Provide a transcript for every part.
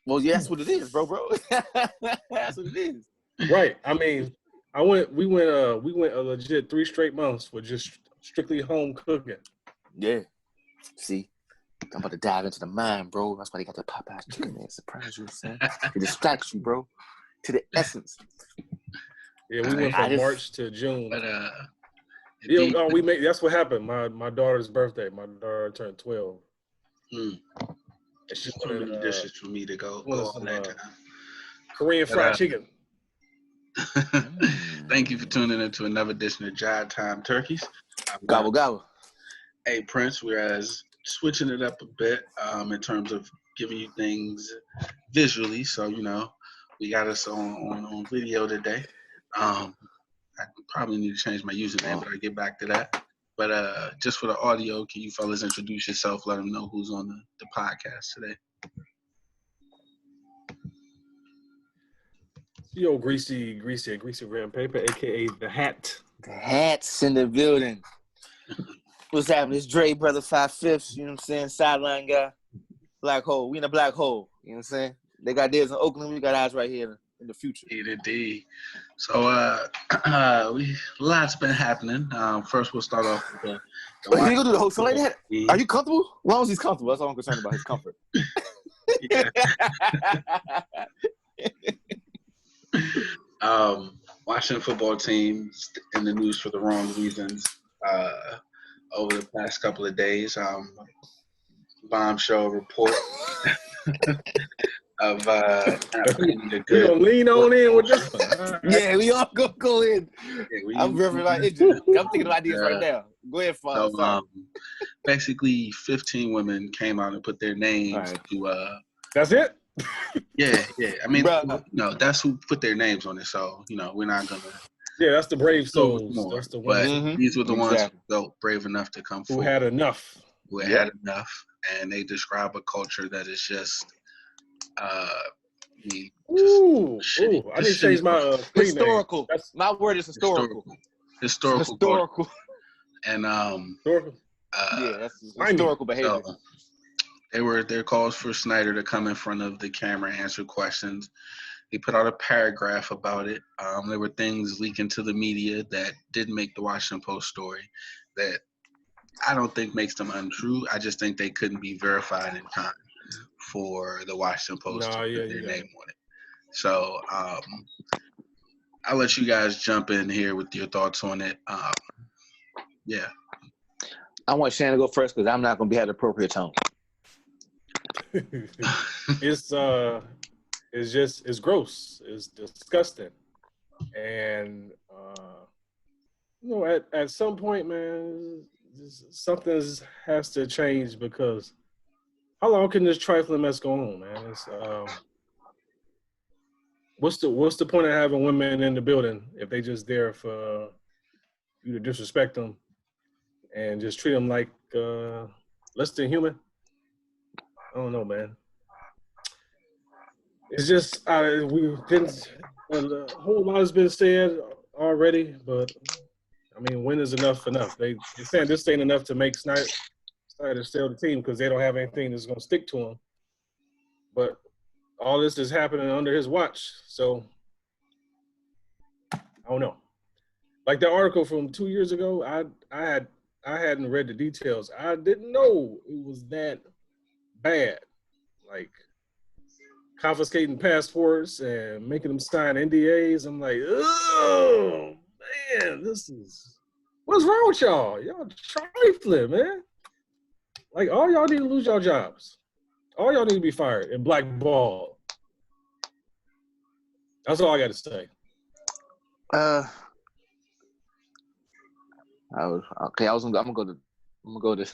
Well, yeah, that's what it is, bro. That's what it is. Right. I mean, we went a legit 3 straight months with just strictly home cooking. Yeah. See, I'm about to dive into the mind, bro. That's why they got the Popeye's chicken there. Surprise you, son. It distracts you, bro, to the essence. Yeah, we went from March to June. But that's what happened. My daughter's birthday. My daughter turned 12. And she too many dishes for me to go all that time. Korean fried chicken. Thank you for tuning in to another edition of Jive Time Turkeys. Gobble, gobble. Hey, Prince, whereas switching it up a bit in terms of giving you things visually. So, we got us on video today. I probably need to change my username, but I'll get back to that. But just for the audio, can you fellas introduce yourself? Let them know who's on the podcast today. Yo, Greasy Ram Paper, a.k.a. The Hat. The Hat's in the building. What's happening? It's Dre, brother, 5/5. You know what I'm saying? Sideline guy. Black hole. We in a black hole. You know what I'm saying? They got theirs in Oakland. We got ours right here in the future. Indeed. So, lots been happening. First, we'll start off with the you gonna do the whole thing like that? Are you comfortable? As long as he's comfortable. That's all I'm concerned about, his comfort. Washington football teams in the news for the wrong reasons over the past couple of days. Bombshell report of we're gonna lean on in with this one. Yeah, we all go in. Yeah, I'm thinking of ideas right now. Go ahead, Father. So, basically, 15 women came out and put their names to. That's it. Yeah. I mean, that's who put their names on it. So, we're not gonna. Yeah, that's the brave souls. That's the ones. But these were the ones who felt brave enough to come forward. Who had enough. Had enough, and they describe a culture that is just. I need to change my historical. My word is historical. Historical. And that's historical behavior. So, there calls for Snyder to come in front of the camera and answer questions. He put out a paragraph about it. There were things leaking to the media that didn't make the Washington Post story that I don't think makes them untrue. I just think they couldn't be verified in time for the Washington Post to put their name on it. So I'll let you guys jump in here with your thoughts on it. Yeah. I want Shannon to go first because I'm not going to be at the appropriate tone. It's gross. It's disgusting. And, at some point, man, something has to change because how long can this trifling mess go on, man? It's, what's the point of having women in the building if they just there for you to disrespect them and just treat them like less than human? I don't know, man. It's just a whole lot has been said already, but I mean, when is enough? They're saying this ain't enough to make Snyder sell the team because they don't have anything that's going to stick to him. But all this is happening under his watch, so I don't know. Like the article from 2 years ago, I hadn't read the details. I didn't know it was that bad. Like confiscating passports and making them sign NDAs. I'm like, oh man, what's wrong with y'all? Y'all trifling, man. Like all y'all need to lose your jobs. All y'all need to be fired and blackballed. That's all I got to say. I'm gonna go to.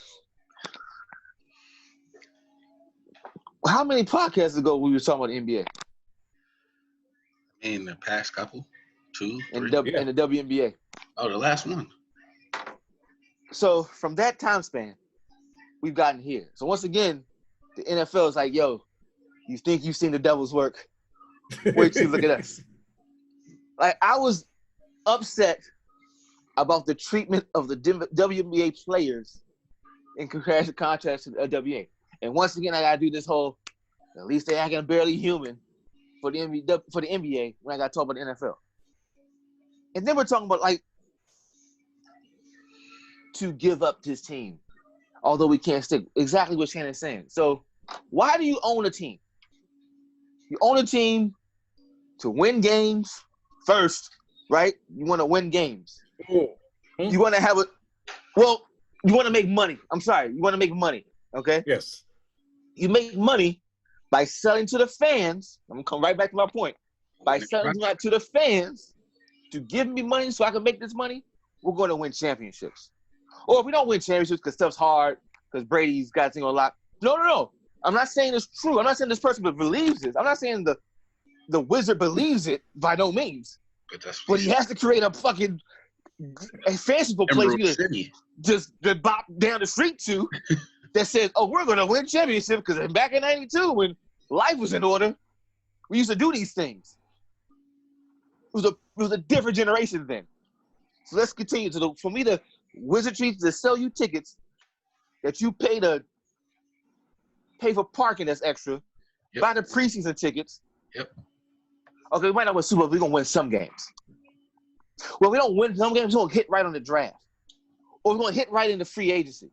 How many podcasts ago we were talking about the NBA? In the past couple, 2, 3. In the WNBA. Oh, the last one. So from that time span, we've gotten here. So once again, the NFL is like, yo, you think you've seen the devil's work? Wait till you look at us. Like, I was upset about the treatment of the WNBA players in contrast to the WNBA. And once again, I got to do this whole, At least they acting barely human for the NBA when I got to talk about the NFL. And then we're talking about like to give up this team, although we can't stick. Exactly what Shannon's saying. So why do you own a team? You own a team to win games first, right? You want to win games. Mm-hmm. You want to have you want to make money. I'm sorry. You want to make money, okay? Yes. You make money by selling to the fans. I'm going to come right back to my point. By selling to the fans to give me money so I can make this money, we're going to win championships. Or if we don't win championships because stuff's hard, because Brady's got thing on lock. No. I'm not saying it's true. I'm not saying this person believes this. I'm not saying the wizard believes it by no means. But he has to create a fucking a fanciful place just bop down the street to that says, oh, we're going to win championship because back in 92 when life was in order, we used to do these things. It was a different generation then. So let's continue. For me, the wizardry to sell you tickets that you pay for parking that's extra, buy the preseason tickets. Yep. Okay, we might not win Super Bowl, we're going to win some games. Well, we don't win some games, we're going to hit right on the draft. Or we're going to hit right into free agency.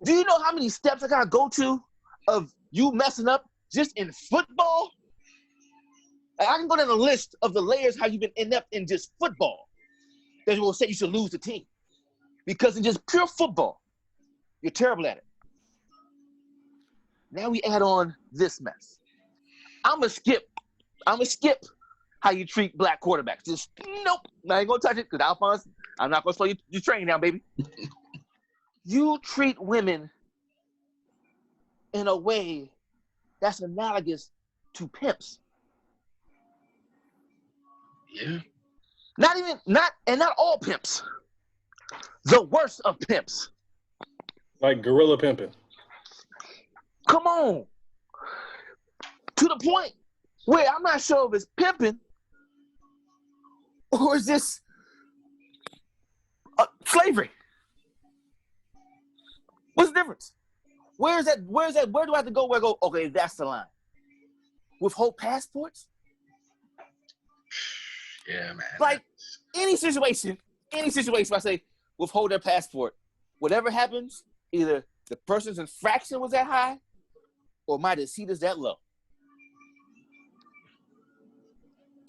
Do you know how many steps I got to go to of you messing up just in football? I can go down the list of the layers how you've been inept in just football that will say you should lose the team. Because in just pure football, you're terrible at it. Now we add on this mess. I'm going to skip how you treat black quarterbacks. Just, nope, I ain't going to touch it because Alphonse, I'm not going to slow your train down, baby. You treat women in a way that's analogous to pimps. Yeah. Not all pimps. The worst of pimps. Like gorilla pimping. Come on. To the point where I'm not sure if it's pimping or is this slavery. What's the difference? Where do I have to go where I go, okay, that's the line? Withhold passports? Yeah, man. Like any situation, I say withhold their passport. Whatever happens, either the person's infraction was that high or my deceit is that low.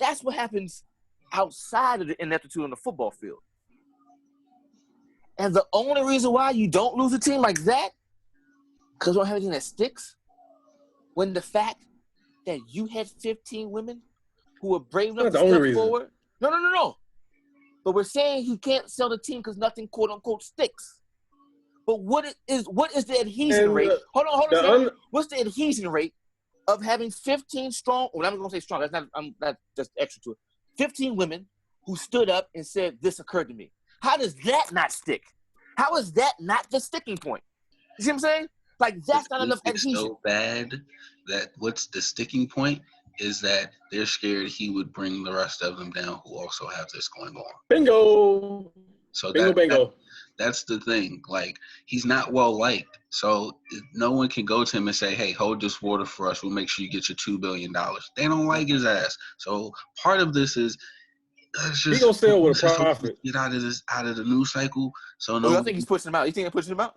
That's what happens outside of the ineptitude on the football field. And the only reason why you don't lose a team like that, because you don't have anything that sticks, when the fact that you had 15 women who were brave enough to step forward. No. But we're saying he can't sell the team because nothing quote unquote sticks. But what is the adhesion rate? Hold on a second. What's the adhesion rate of having 15 strong? Well, I'm not gonna say strong. I'm not just extra to it. 15 women who stood up and said, "This occurred to me." How does that not stick? How is that not the sticking point? You see what I'm saying? Like that's not enough adhesion. It's so bad that what's the sticking point is that they're scared he would bring the rest of them down who also have this going on. Bingo. So Bingo. That's the thing. Like, he's not well liked. So no one can go to him and say, hey, hold this water for us. We'll make sure you get your $2 billion. They don't like his ass. So part of this is he gonna sell with a profit. Get out of the news cycle. So I think he's pushing him out. You think they're pushing him out?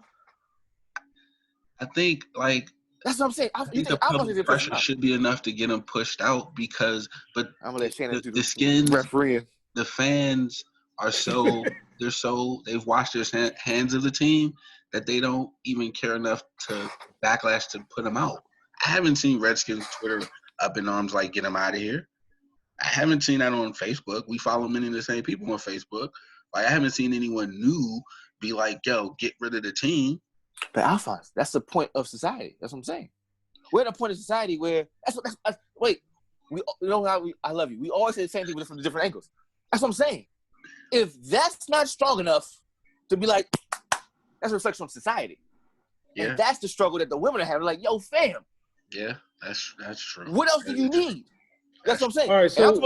I think that's what I'm saying. I think the public pressure should be enough to get him pushed out because, but I'm gonna let Shannon do the skins, refereeing. The fans are so they've washed their hands of the team that they don't even care enough to backlash to put him out. I haven't seen Redskins Twitter up in arms like get him out of here. I haven't seen that on Facebook. We follow many of the same people on Facebook. Like I haven't seen anyone new be like, yo, get rid of the team. But Alphonse, that's the point of society. That's what I'm saying. We're at a point of society where I love you. We always say the same thing but from different angles. That's what I'm saying. If that's not strong enough to be like, that's a reflection on society. Yeah. And that's the struggle that the women are having. Like, yo, fam. Yeah, that's true. What else do you need? That's what I'm saying. All right, so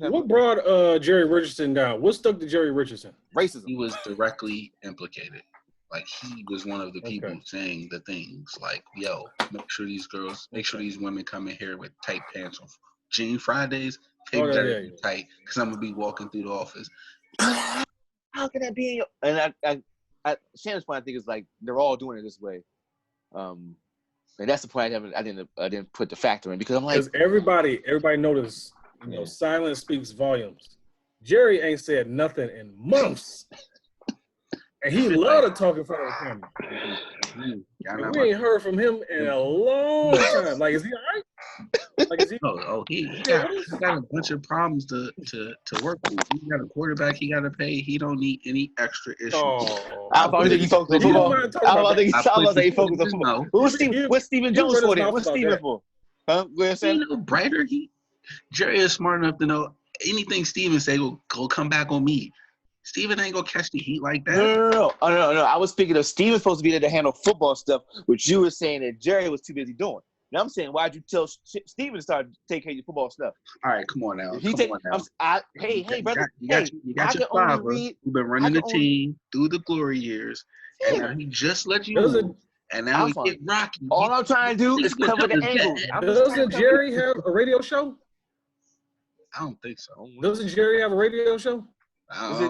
what brought Jerry Richardson down? What stuck to Jerry Richardson? Racism. He was directly implicated. Like he was one of the people saying the things like, "Yo, make sure these women come in here with tight pants on Jean Fridays. They better be tight because I'm gonna be walking through the office." How can that be in your? And Shannon's point, I think, is like they're all doing it this way. And that's the point I didn't put the factor in because I'm like, because everybody noticed, silence speaks volumes. Jerry ain't said nothing in months, and he loved to talk in front of the camera. And we ain't heard from him in a long time. Like, is he all right? Like, is he? He got a bunch of problems to work with. He got a quarterback he got to pay. He don't need any extra issues. I probably think he focused on football. I think he focused on football. What's Stephen Jones for then? What's Stephen for? Huh? Go ahead, Sam. Brighter. Jerry is smart enough to know anything Steven say will come back on me. Steven ain't gonna catch the heat like that. No. I was speaking of Steven's supposed to be there to handle football stuff, which you were saying that Jerry was too busy doing. Now I'm saying, why'd you tell Steven to start taking care of your football stuff? All right, come on now. Hey, brother. You got your father who's been running the team through the glory years, and now he just let you know. And now he get Rocky. All I'm trying to do is cover the angles. Doesn't Jerry have a radio show? I don't think so. Doesn't Jerry have a radio show?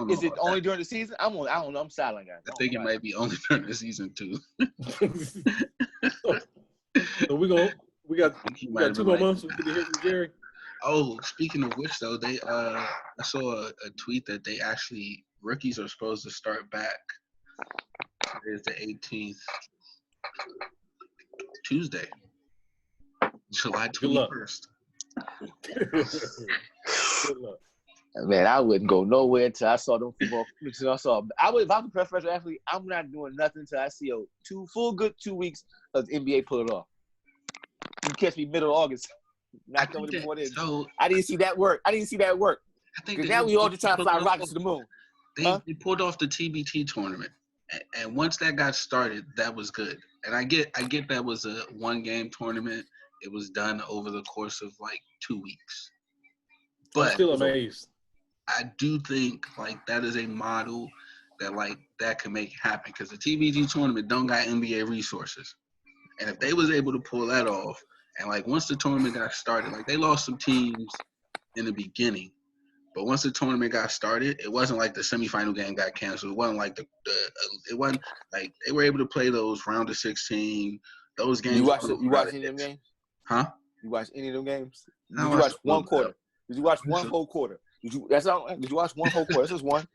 Is it only during the season? I don't know. I'm silent, guys. I think it might be only during the season too. So we got 2 more months to hear from Jerry. Oh, speaking of which, though, they I saw a tweet that they actually rookies are supposed to start back. It is the 18th, Tuesday, July 21st. Good luck. Man, I wouldn't go nowhere until I saw them football. If I was a professional athlete, I'm not doing nothing until I see good 2 weeks of the NBA pull it off. You catch me middle of August. Not coming before then. So, I didn't see that work. Because now we all just trying to fly rockets to the moon. They pulled off the TBT tournament. And once that got started, that was good. And I get that was a 1-game tournament. It was done over the course of like 2 weeks. But I'm still amazed. I do think like that is a model that can make it happen because the TBT tournament don't got NBA resources. And if they was able to pull that off, and like once the tournament got started, like they lost some teams in the beginning, but once the tournament got started, it wasn't like the semifinal game got canceled. It wasn't like it wasn't like they were able to play those round of 16. Those games. You watch any of them games? Huh? You watch any of them games? No, Did you watch one quarter? Did you watch one whole quarter? Did you watch one whole quarter? This is one.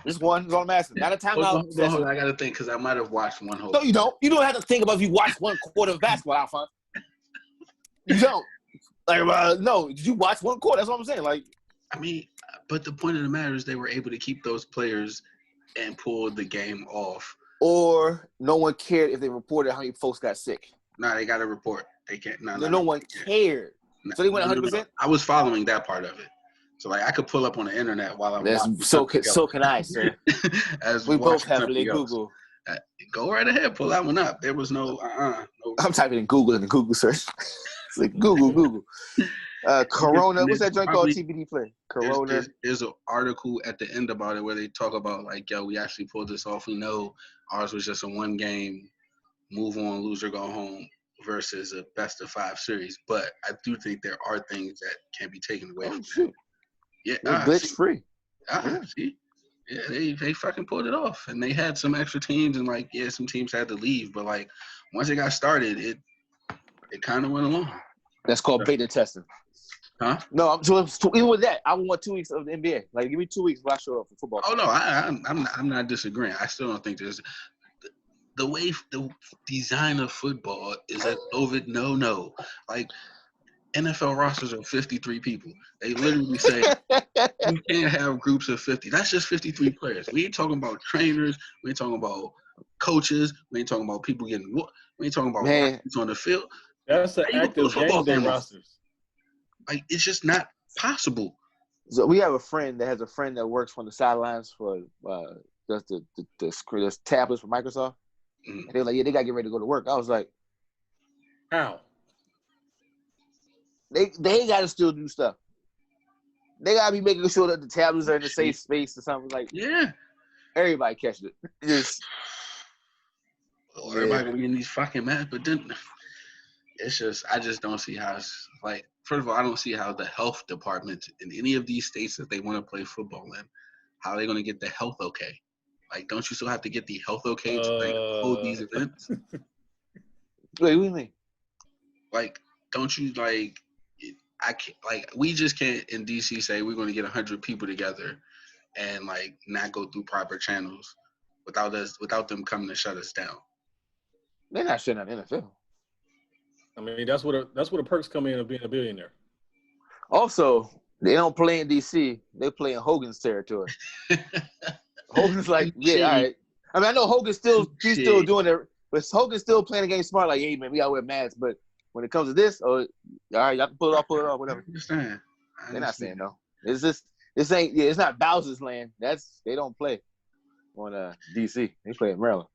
This one is all I'm asking. Not a timeout. Hold on, I gotta think because I might have watched one whole. No, you don't. You don't have to think about if you watched one quarter of basketball, Alphonse. You don't. Like, no. Did you watch one quarter? That's what I'm saying. Like, I mean, but the point of the matter is they were able to keep those players and pull the game off. Or no one cared if they reported how many folks got sick. Nah, they got to report. They can't. No one cared. So they went 100%. I was following that part of it. So like I could pull up on the internet while I'm watching. So can I, sir. As we both have it in Google. Go right ahead, pull that one up. There was no no. I'm typing in Google in the Google search. It's like Google. Corona. What's that joint called? TBD play. Corona. There's an article at the end about it where they talk about like, yo, we actually pulled this off. We know ours was just a 1-game, move on, lose or go home versus a best of 5 series. But I do think there are things that can be taken away from that. Yeah, glitch free. See, yeah, they fucking pulled it off, and they had some extra teams, and like, yeah, some teams had to leave, but like, once it got started, it kind of went along. That's called beta testing. Huh? No, even with that, I want 2 weeks of the NBA. Like, give me 2 weeks before I show up for football. Oh no, I'm not disagreeing. I still don't think there's the way the design of football is a COVID no. Like. NFL rosters are 53 people. They literally say you can't have groups of 50. That's just 53 players. We ain't talking about trainers. We ain't talking about coaches. We ain't talking about people getting. We ain't talking about athletes on the field. That's the active game day rosters. Like it's just not possible. So we have a friend that has a friend that works on the sidelines for does the tablets for Microsoft. Mm-hmm. And they were like, yeah, they gotta get ready to go to work. I was like, how? They got to still do stuff. They got to be making sure that the tablets are in a safe space or something like. Yeah. Everybody catching it. Everybody gonna be in these fucking matches, but then it's just I just don't see how it's like. First of all, I don't see how the health department in any of these states that they want to play football in, how are they gonna get the health okay? Like, don't you still have to get the health okay to like hold these events? Wait, what do you mean? Like, don't you like? I can't like we just can't in DC say we're gonna get 100 people together and like not go through proper channels without them coming to shut us down. They're not shutting down the NFL. I mean, that's what the perks come in of being a billionaire. Also, they don't play in DC. They play in Hogan's territory. Hogan's like, yeah, all right. I mean, I know Hogan's still doing it, but Hogan's still playing the game smart. Like, hey man, we gotta wear masks. But when it comes to this, all right, y'all can pull it off, whatever. I understand. They're not saying no. It's just it's not Bowser's land. They don't play on DC. They play in Maryland.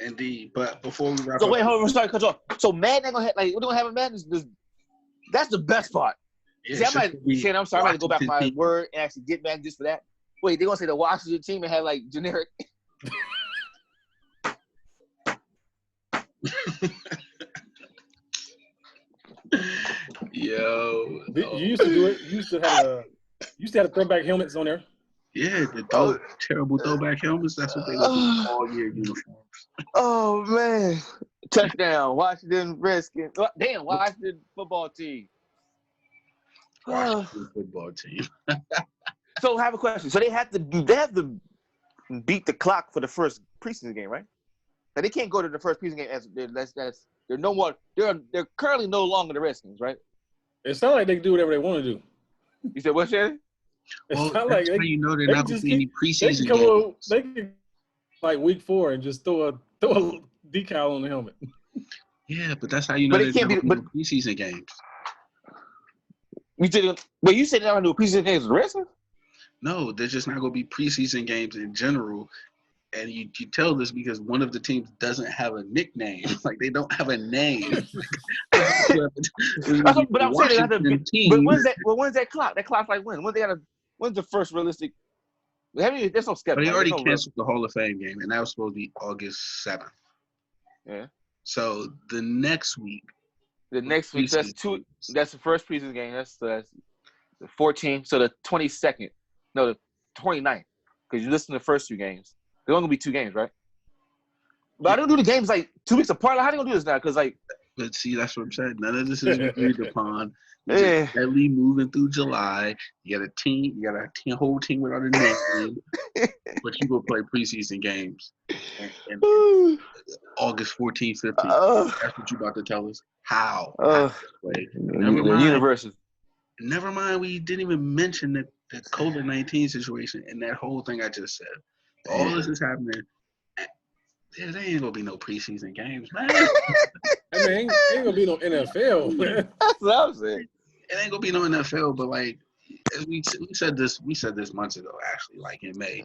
Indeed, but before we wrap So up, wait, hold on, sorry, cut you off. So Madden ain't gonna have we're gonna have a Madden. That's the best part. yeah, See, I'm sorry, I might go back my word and actually get back just for that. Wait, they're gonna say the Washington team and have like generic. Yo, You used to do it. You used to have throwback helmets on there. yeah, terrible throwback helmets. That's what they look like all year uniforms. Oh man, touchdown, Washington Redskins. Damn, Washington football team. Washington football team. So I have a question. So they have to beat the clock for the first preseason game, right? Like they can't go to the first preseason game as they're no more. They're currently no longer the Redskins, right? It's not like they can do whatever they want to do. You said what, Shannon? It's not like they're not going to be any preseason games. They can like week 4 and just throw a decal on the helmet. Yeah, but that's how you know But it can't be. But preseason games. You said they're not going to do preseason games with the Redskins? No, they're just not going to be preseason games in general. And you tell this because one of the teams doesn't have a nickname. Like, they don't have a name. But I'm saying they have to be. But when's that clock? That clock's like when? When's the first realistic? There's no schedule. But they already canceled the Hall of Fame game, and that was supposed to be August 7th. Yeah. So the next week. That's the first preseason game. That's the 14th. So the 22nd. No, the 29th. Because you listen to the first 2 games. There's only gonna be 2 games, right? But I don't do the games like 2 weeks apart. Like, how are they gonna do this now? Because but see, that's what I'm saying. None of this is agreed upon. Yeah. Steadily moving through July. You got a whole team without a name, but you go play preseason games. And August 14th, 15th. That's what you about to tell us. How? Never mind. Universes. Never mind. We didn't even mention the COVID-19 situation and that whole thing I just said. All this is happening. Yeah, there ain't gonna be no preseason games, man. I mean, ain't gonna be no NFL, man. That's what I'm saying. It ain't gonna be no NFL, but like we said this months ago, actually, like in May.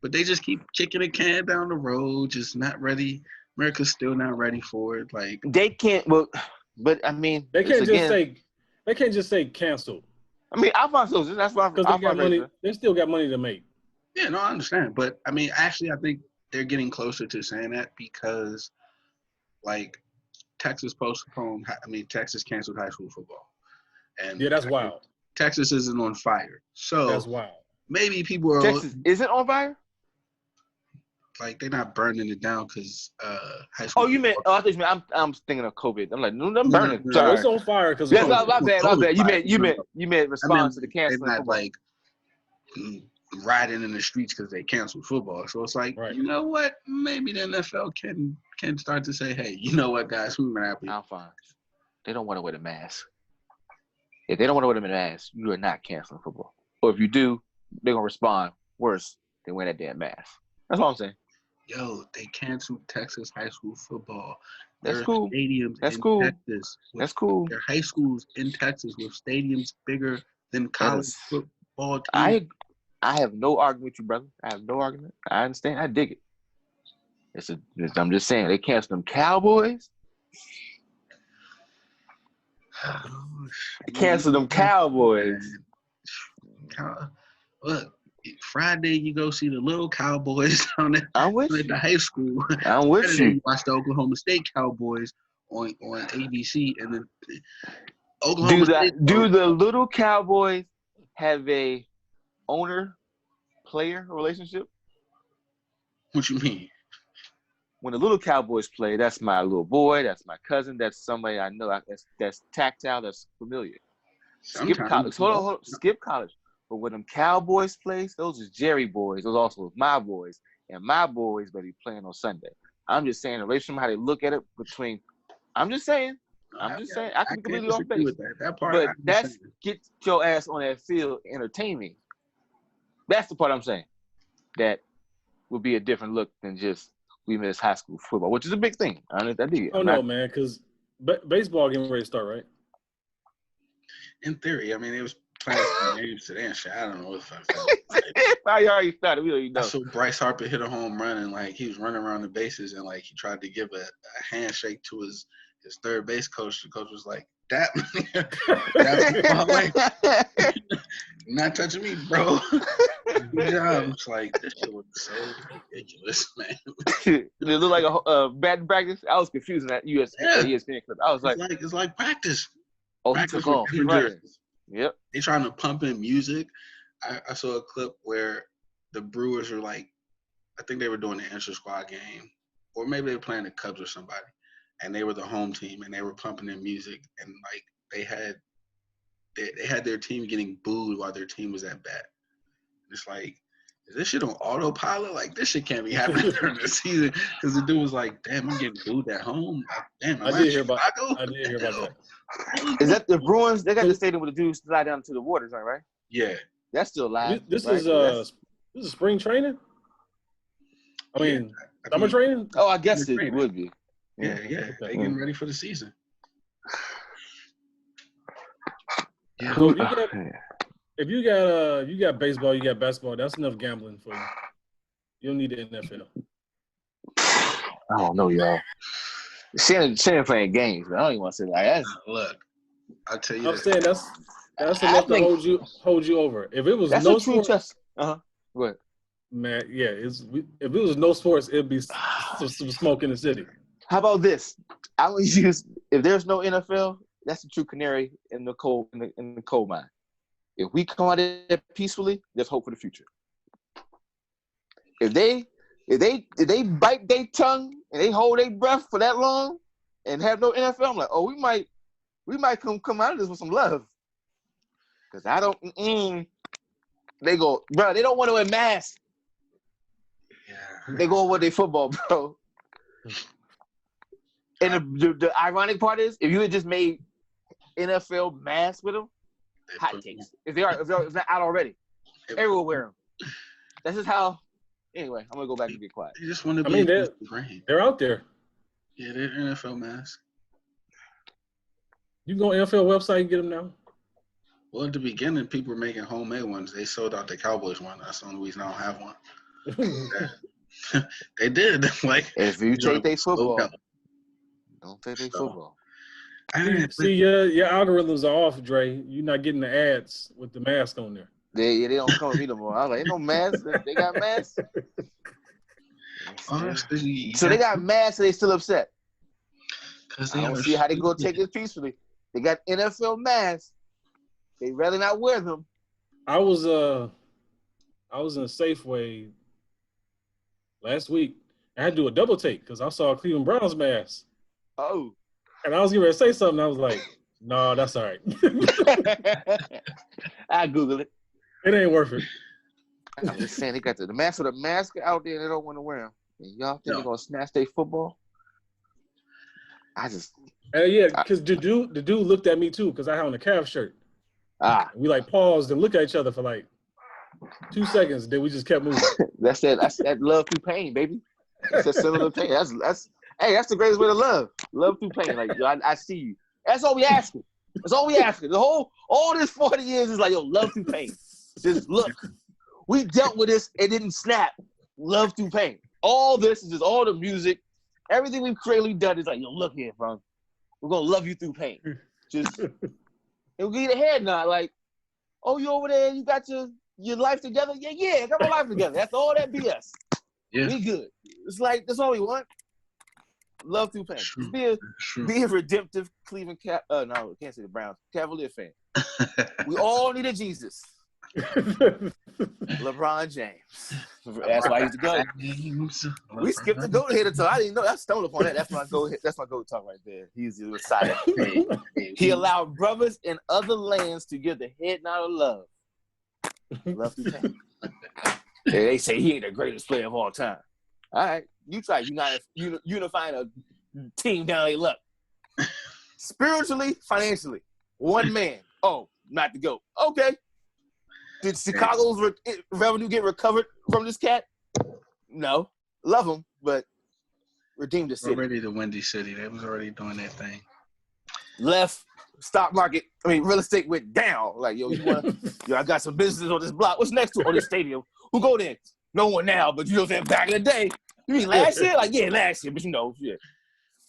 But they just keep kicking a can down the road, just not ready. America's still not ready for it. Like they can't. But I mean, they can't just say cancel. I mean, I find so. That's why because they got money. They still got money to make. Yeah, no, I understand. But I mean, actually, I think they're getting closer to saying that because, like, Texas canceled high school football. And yeah, that's wild. Texas isn't on fire. So that's wild. Maybe people are Texas isn't on fire? Like they're not burning it down because high school. Oh, you meant? I thought you meant. I'm thinking of COVID. I'm like, no, I'm burning. No, it's on fire because. Yes, my bad. You meant response to the canceling. They're not like riding in the streets because they canceled football. So it's like, You know what? Maybe the NFL can start to say, hey, you know what, guys, we're happy. I'm fine. They don't want to wear the mask. If they don't want to wear the mask, you are not canceling football. Or if you do, they're gonna respond worse than wearing that damn mask. That's all I'm saying. Yo, they canceled Texas high school football. That's cool. Stadiums That's in cool. Texas. That's cool. There are high schools in Texas with stadiums bigger than college football teams. I have no argument with you, brother. I have no argument. I understand. I dig it. I'm just saying they canceled them Cowboys. They canceled them Cowboys. Look, Friday you go see the little Cowboys I'm with at you. the high school. I'm with Saturday you. watch the Oklahoma State Cowboys on ABC, and then Oklahoma State. Do the little Cowboys have a owner-player relationship? What you mean? When the little Cowboys play, that's my little boy, that's my cousin, that's somebody I know, that's tactile, that's familiar. Skip college. Hold on. Skip college. But when them Cowboys plays, those is Jerry boys. Those also my boys. And my boys better be playing on Sunday. I'm just saying the relationship, how they look at it between. I'm just saying. I can be completely off base. With that part, but that's get your ass on that field entertaining. That's the part I'm saying. That would be a different look than just we miss high school football, which is a big thing. No, man, because baseball getting ready to start, right? In theory, I mean, it was playing some games today and shit. I don't know if I already started. We don't even know. I saw Bryce Harper hit a home run and like he was running around the bases and like he tried to give a handshake to his third base coach. The coach was like, "That's not touching me, bro." Good job. It's like this shit was so ridiculous, man. It looked like a batting practice. I was confused in that ESPN clip. I was like, it's like practice. Oh, he took off. He running. Yep. They trying to pump in music. I saw a clip where the Brewers were like, I think they were doing the inter squad game, or maybe they were playing the Cubs or somebody, and they were the home team, and they were pumping in music, and like they had their team getting booed while their team was at bat. It's like, is this shit on autopilot? Like this shit can't be happening during the season because the dude was like, "Damn, I'm getting booed at home." Damn, I did hear about that. Is that the Bruins? They got the stadium where the dudes slide down to the waters, right? Yeah, that's still live. This is spring training. I mean, summer training. Oh, I guess it would be. Yeah. They getting ready for the season. Yeah. So if you got baseball, you got basketball. That's enough gambling for you. You don't need the NFL. I don't know, y'all. Shannon playing games, but I don't even want to say like that. Look, I'll tell you. I'm saying that's enough to hold you over. If it was that's no a true sports, what? Man, yeah, if it was no sports, it'd be some smoke in the city. How about this? I would use if there's no NFL, that's the true canary in the coal mine. If we come out of it peacefully, there's hope for the future. If they bite their tongue and they hold their breath for that long and have no NFL, I'm like, oh, we might come out of this with some love. Because I don't. They go, bro. They don't want to wear masks. Yeah. They go over their football, bro. And the ironic part is, if you had just made NFL masks with them, hot takes. If they're not out already, everyone will wear them. That's just how. Anyway, I'm gonna go back and get quiet. They just want to be. They're out there. Yeah, they're NFL masks. You can go on NFL website and get them now. Well, at the beginning, people were making homemade ones. They sold out the Cowboys one. That's the only reason I don't have one. They did. Like if you take their football, don't take their football. See, your algorithms are off, Dre. You're not getting the ads with the mask on there. They don't come with me no more. I was like, ain't no masks. They got masks. So they got masks and they still upset. Because I don't see how they go take this peacefully. They got NFL masks. They rather not wear them. I was in a Safeway last week. I had to do a double take because I saw a Cleveland Browns mask. Oh. And I was going to say something. I was like, no, that's all right. I Google it. It ain't worth it. I'm just saying, they got the mask with a mask out there and they don't want to wear them. And y'all think they're going to snatch their football? Because the dude looked at me too because I had on a Cavs shirt. We like paused and looked at each other for like 2 seconds. Then we just kept moving. That's that love through pain, baby. That's that similar pain. That's the greatest way to love. Love through pain. Like yo, I see you. That's all we asking. That's all we asking. All this 40 years is like yo, love through pain. Just look, we dealt with this. It didn't snap. Love through pain. All this is just all the music. Everything we've creatively done is like yo, look here, bro. We're gonna love you through pain. Just. And we get a head nod, like, oh, you over there, you got your your life together? Yeah, I got my life together. That's all that BS. Yeah. We good. It's like, that's all we want. Love through pain. Just be a redemptive Cleveland no, I can't say the Browns. Cavalier fan. We all need a Jesus. LeBron James. That's why he's the GOAT. We skipped the GOAT here, so I didn't know. I stumbled upon that. That's my GOAT. That's my GOAT talk right there. He's the Messiah. He allowed brothers in other lands to give the head nod of love. Love through pain. They say he ain't the greatest player of all time. All right, you try unifying a team down their luck. Spiritually, financially, one man. Oh, not the GOAT. Okay. Did Chicago's revenue get recovered from this cat? No. Love him, but redeemed the city. Already the Windy City. They was already doing that thing. Left, stock market, real estate went down. Like, yo, I got some businesses on this block. What's next to this stadium? Who go there? No one now, but you know what I'm saying? Back in the day. You mean last year? Like, yeah, last year, but shit.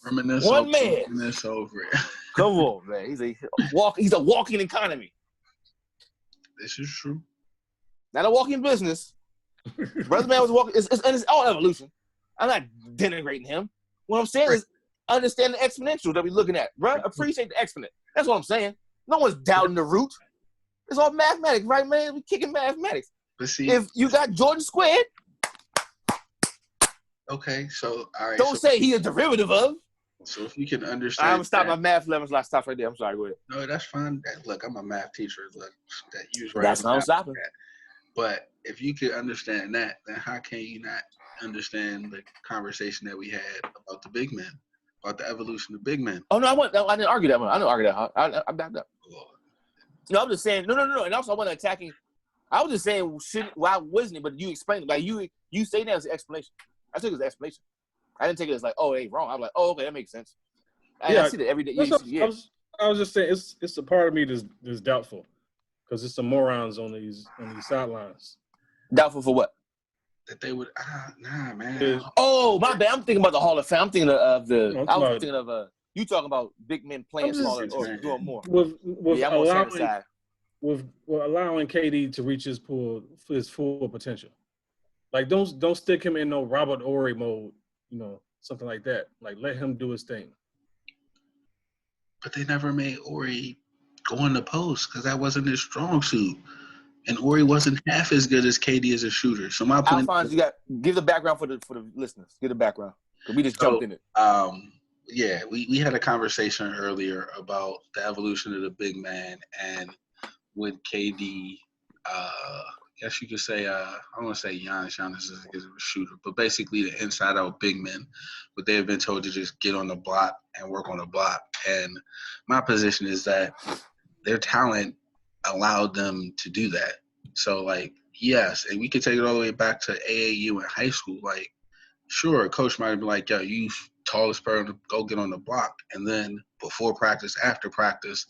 Reminisce one over, man. Reminisce over it. Come on, man. He's a walking economy. This is true. Not a walking business. Brother man was walking. It's all evolution. I'm not denigrating him. What I'm saying is understand the exponential that we're looking at. Bro, appreciate the exponent. That's what I'm saying. No one's doubting the root. It's all mathematics, right, man? We're kicking mathematics. But see, if you got Jordan squared. Okay, so all right. Don't say he's a derivative of. So if you can understand, I'm gonna stop my math levels. I stop right there. I'm sorry. Go ahead. No, that's fine. Look, I'm a math teacher. Look, that usually that's not stopping. But if you could understand that, then how can you not understand the conversation that we had about the big men, about the evolution of big men? Oh no, I didn't argue that one. I didn't argue that. I backed up. No, I'm just saying. No. And also, I wasn't attacking. I was just saying, why wasn't it? But you explained it. Like you say that as an explanation. I took it as an explanation. I didn't take it as like, oh, they ain't wrong. I'm like, oh, okay, that makes sense. I see that every day. I was just saying, it's a part of me that's doubtful because it's some morons on these sidelines. Doubtful for what? That they would nah, man. Oh, my bad. I'm thinking about the Hall of Fame. I'm thinking of the. I was thinking of you talking about big men playing smaller or doing more. With allowing KD to reach his full potential. Like don't stick him in no Robert Horry mode, something like that. Like let him do his thing. But they never made Horry go in the post because that wasn't his strong suit. And Horry wasn't half as good as KD as a shooter. So my point Alphonse, you got give the background for the listeners. Give the background. Because we just jumped in it. Yeah, we had a conversation earlier about the evolution of the big man and with KD, I guess you could say, I don't want to say Giannis is a shooter, but basically the inside-out big men, but they have been told to just get on the block and work on the block. And my position is that their talent allowed them to do that. So, like, yes, and we could take it all the way back to AAU in high school. Like, sure, a coach might have been like, yo, you tallest person, go get on the block. And then before practice, after practice,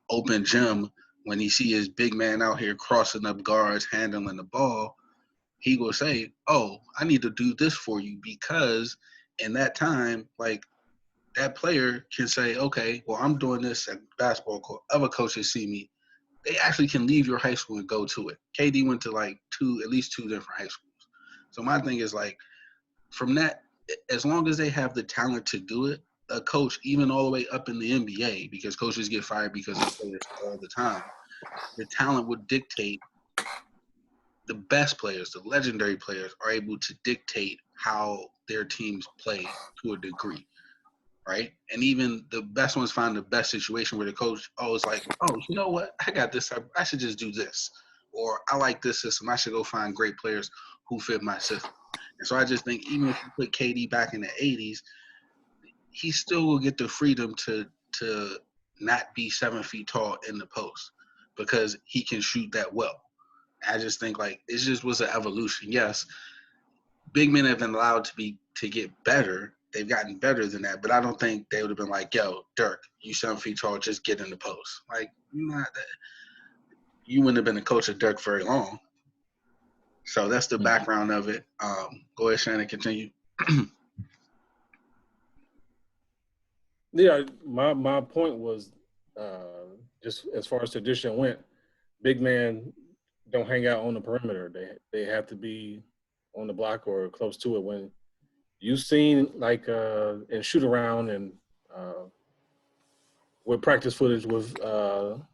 open gym, when he see his big man out here crossing up guards, handling the ball, he will say, oh, I need to do this for you because in that time, like, that player can say, okay, well, I'm doing this at basketball court. Other coaches see me. They actually can leave your high school and go to it. KD went to, like, at least two different high schools. So my thing is, like, from that, as long as they have the talent to do it, a coach, even all the way up in the NBA, because coaches get fired because of players all the time, the talent would dictate the best players, the legendary players, are able to dictate how their teams play to a degree, right? And even the best ones find the best situation where the coach always like, oh, you know what? I got this. I should just do this. Or I like this system. I should go find great players who fit my system. And so I just think even if you put KD back in the 80s, he still will get the freedom to not be 7 feet tall in the post because he can shoot that well. I just think, like, it just was an evolution. Yes, big men have been allowed to get better. They've gotten better than that, but I don't think they would have been like, yo, Dirk, you 7 feet tall, just get in the post. Like, not that. You wouldn't have been a coach of Dirk very long. So that's the background of it. Go ahead, Shannon, continue. Yeah, my point was just as far as tradition went, big man don't hang out on the perimeter. They have to be on the block or close to it. When you've seen like in shoot around and with practice footage with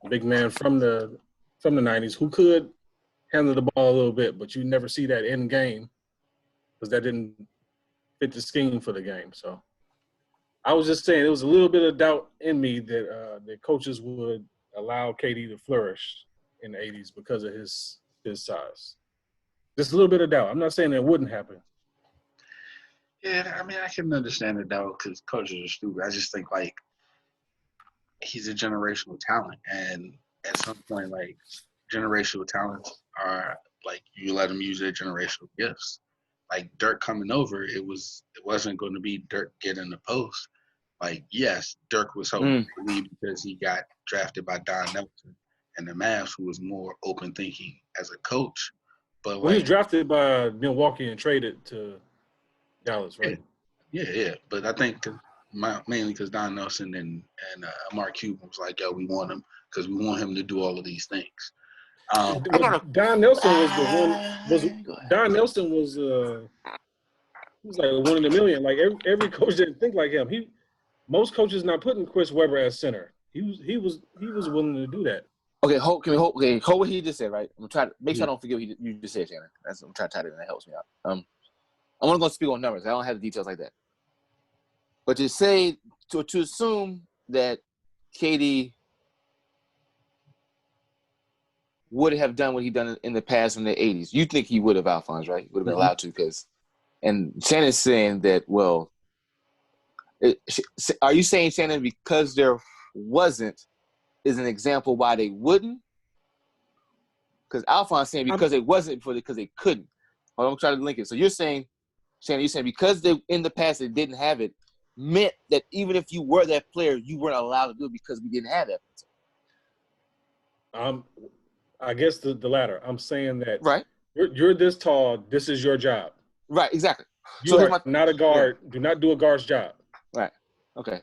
big man from the '90s who could handle the ball a little bit, but you never see that in game because that didn't fit the scheme for the game. So I was just saying, there was a little bit of doubt in me that the coaches would allow KD to flourish in the '80s because of his size. Just a little bit of doubt. I'm not saying that wouldn't happen. Yeah, I mean, I can understand the doubt because coaches are stupid. I just think like he's a generational talent, and at some point, like generational talents are like you let them use their generational gifts. Like Dirk coming over, it wasn't going to be Dirk getting the post. Like yes, Dirk was hoping to leave because he got drafted by Don Nelson and the Mavs, who was more open thinking as a coach. But Well, he was drafted by Milwaukee and traded to Dallas, right? Yeah. But I think mainly because Don Nelson and Mark Cuban was like, yo, we want him because we want him to do all of these things. Don Nelson was the one. Don Nelson was he was like one in a million. Like every coach didn't think like him. Most coaches not putting Chris Webber as center. He was willing to do that. Okay, hold what he just said, right? I'm trying to make sure I don't forget what you just said, Shannon. I'm trying to tie it in. That helps me out. I'm only going to speak on numbers. I don't have the details like that. But to say, to assume that KD would have done what he done in the past in the 80s, you think he would have, Alphonse, right? He would have been allowed to and Shannon's saying that, well, are you saying, Shannon, because there wasn't is an example why they wouldn't? Because Alphonse saying because it wasn't because they couldn't. Hold on, I'm trying to link it. So you're saying, Shannon, you're saying because they in the past they didn't have it, meant that even if you were that player, you weren't allowed to do it because we didn't have that. I guess the latter. I'm saying that right. You're this tall. This is your job. Right. Exactly. You are not a guard. Yeah. Do not do a guard's job. Right. Okay.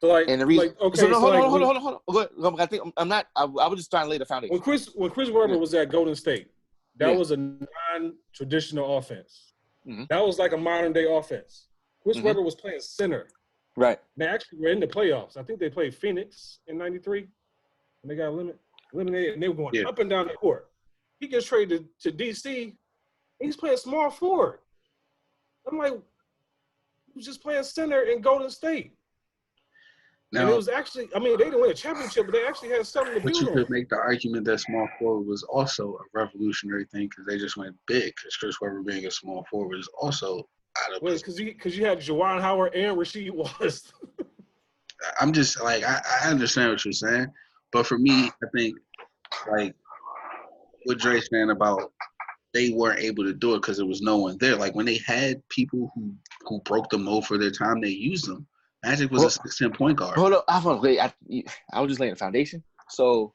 So and the reason, okay. So hold on. Go ahead. I think I'm not. I was just trying to lay the foundation. When Chris Webber was at Golden State, that was a non-traditional offense. Mm-hmm. That was like a modern day offense. Chris Webber was playing center. Right. They actually were in the playoffs. I think they played Phoenix in '93, and they got eliminated, and they were going up and down the court. He gets traded to DC, and he's playing small forward. I'm like, he was just playing center in Golden State. Now, and it was actually, I mean, they didn't win a championship, but they actually had something to build on. But you could make the argument that small forward was also a revolutionary thing because they just went big. Because Chris Webber being a small forward is also out of. Well, because you had Juwan Howard and Rasheed Wallace. I'm just like I understand what you're saying, but for me, I think like what Dre's saying about they weren't able to do it because there was no one there. Like when they had people who broke the mold for their time, they used them. Magic was a 6'10" point guard. Hold up, I was just laying the foundation. So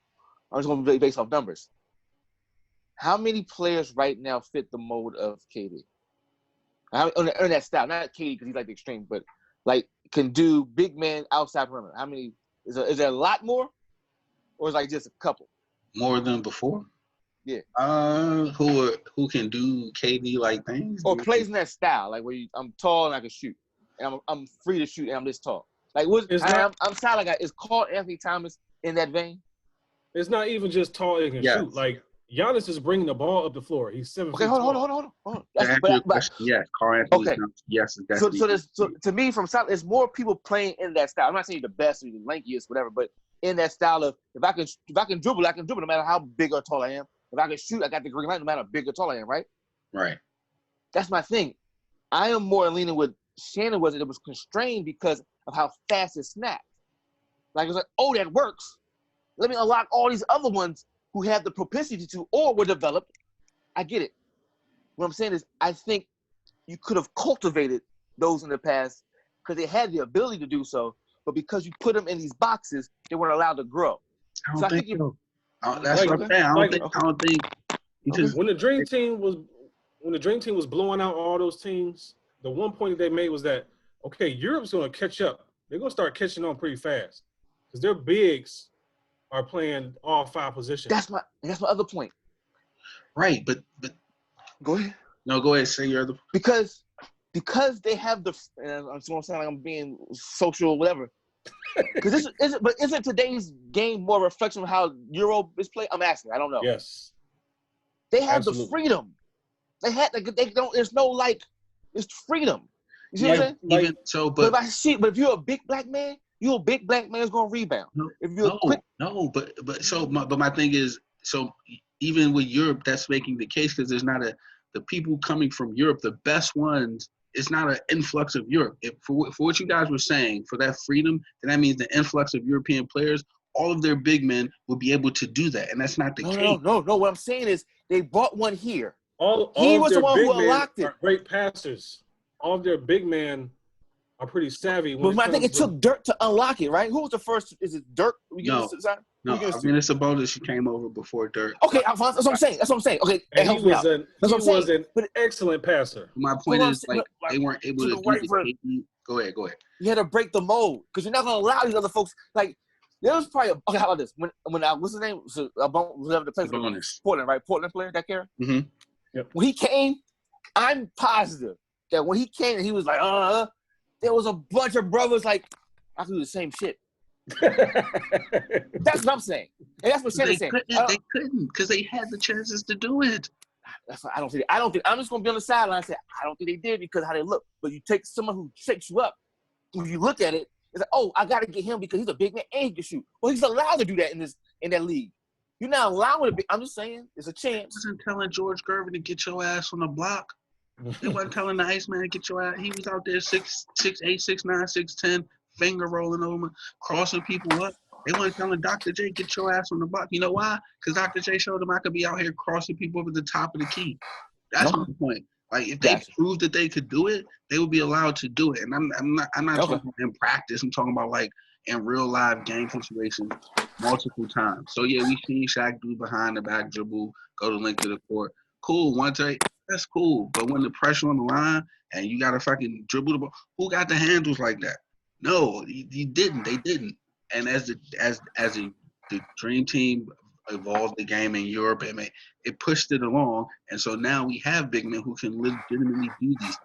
I'm just going to based off numbers. How many players right now fit the mold of KD? On that style, not KD because he's like the extreme, but like can do big man outside perimeter. How many? Is there a lot more, or is it like just a couple? More than before. Yeah. Who can do KD like things? Or plays in that style, like where I'm tall and I can shoot. And I'm free to shoot, and I'm this tall. Like, I'm sound like is Carl Anthony Thomas in that vein? It's not even just tall and can shoot. Like Giannis is bringing the ball up the floor. He's 7 feet tall. Hold on. Yes, Carl Anthony Thomas. Yes, so to me, from style, there's more people playing in that style. I'm not saying you're the best or you're the lankiest, whatever, but in that style of if I can dribble, I can dribble no matter how big or tall I am. If I can shoot, I got the green light no matter how big or tall I am, right? Right. That's my thing. I am more leaning with Shannon was it was constrained because of how fast it snapped. Like it was like, oh, that works. Let me unlock all these other ones who have the propensity to or were developed. I get it. What I'm saying is I think you could have cultivated those in the past because they had the ability to do so, but because you put them in these boxes, they weren't allowed to grow. I don't think so. That's what I'm saying. I don't think because when the Dream Team was blowing out all those teams, the one point that they made was that, okay, Europe's going to catch up. They're going to start catching on pretty fast because their bigs are playing all 5 positions. That's my other point. Right, but Go ahead. no, go ahead. Say your other. Because they have the. And I'm just gonna sound like I'm being social, whatever. Because isn't today's game more a reflection of how Euro is played? I'm asking. I don't know. Yes. They have Absolutely. the freedom. They don't. There's no like. It's freedom. You see what I'm saying? Even so, But if you're a big black man, you're a big black man is gonna rebound. If you're but my thing is, so even with Europe, that's making the case because there's not the people coming from Europe, the best ones. It's not an influx of Europe. For what you guys were saying, for that freedom, then that means the influx of European players. All of their big men will be able to do that, and that's not the case. No. What I'm saying is they brought one here. All He of was their the one big who men unlocked it. are great passers. All of their big men are pretty savvy. But I think it took Dirk to unlock it, right? Who was the first? Is it Dirk? No, Arvinas Sabonis came over before Dirk. Okay, Alphonse, that's what I'm saying. Okay, and he was an excellent passer. My point is, they weren't able to do the. Go ahead. You had to break the mold because you're not gonna allow these other folks. Like there was probably okay. How about this? When what's his name? So whoever the player for Portland, right? Portland player, that character. Mm-hmm. Yep. When he came, I'm positive that when he came and he was like, there was a bunch of brothers like, I can do the same shit. That's what I'm saying. And that's what Shannon's saying. They couldn't because they had the chances to do it. That's what I don't think. I'm just gonna be on the sideline and say I don't think they did because of how they look. But you take someone who shakes you up, when you look at it, it's like, oh, I gotta get him because he's a big man and he can shoot. Well, he's allowed to do that in that league. You're not allowing it. I'm just saying, it's a chance. I wasn't telling George Gervin to get your ass on the block. They wasn't telling the Iceman to get your ass. He was out there 6'8", 6'9", 6'10", finger rolling over, crossing people up. They wasn't telling Dr. J, get your ass on the block. You know why? Because Dr. J showed them I could be out here crossing people over the top of the key. That's my point. Like if they proved that they could do it, they would be allowed to do it. And I'm not talking about in practice. I'm talking about like in real live game situations multiple times. So yeah, we seen Shaq do behind the back dribble, go to length of the court. Cool, one take. That's cool. But when the pressure on the line and you got to fucking dribble the ball, who got the handles like that? No, you didn't. They didn't. And as the dream team evolved the game in Europe, it pushed it along. And so now we have big men who can legitimately do these.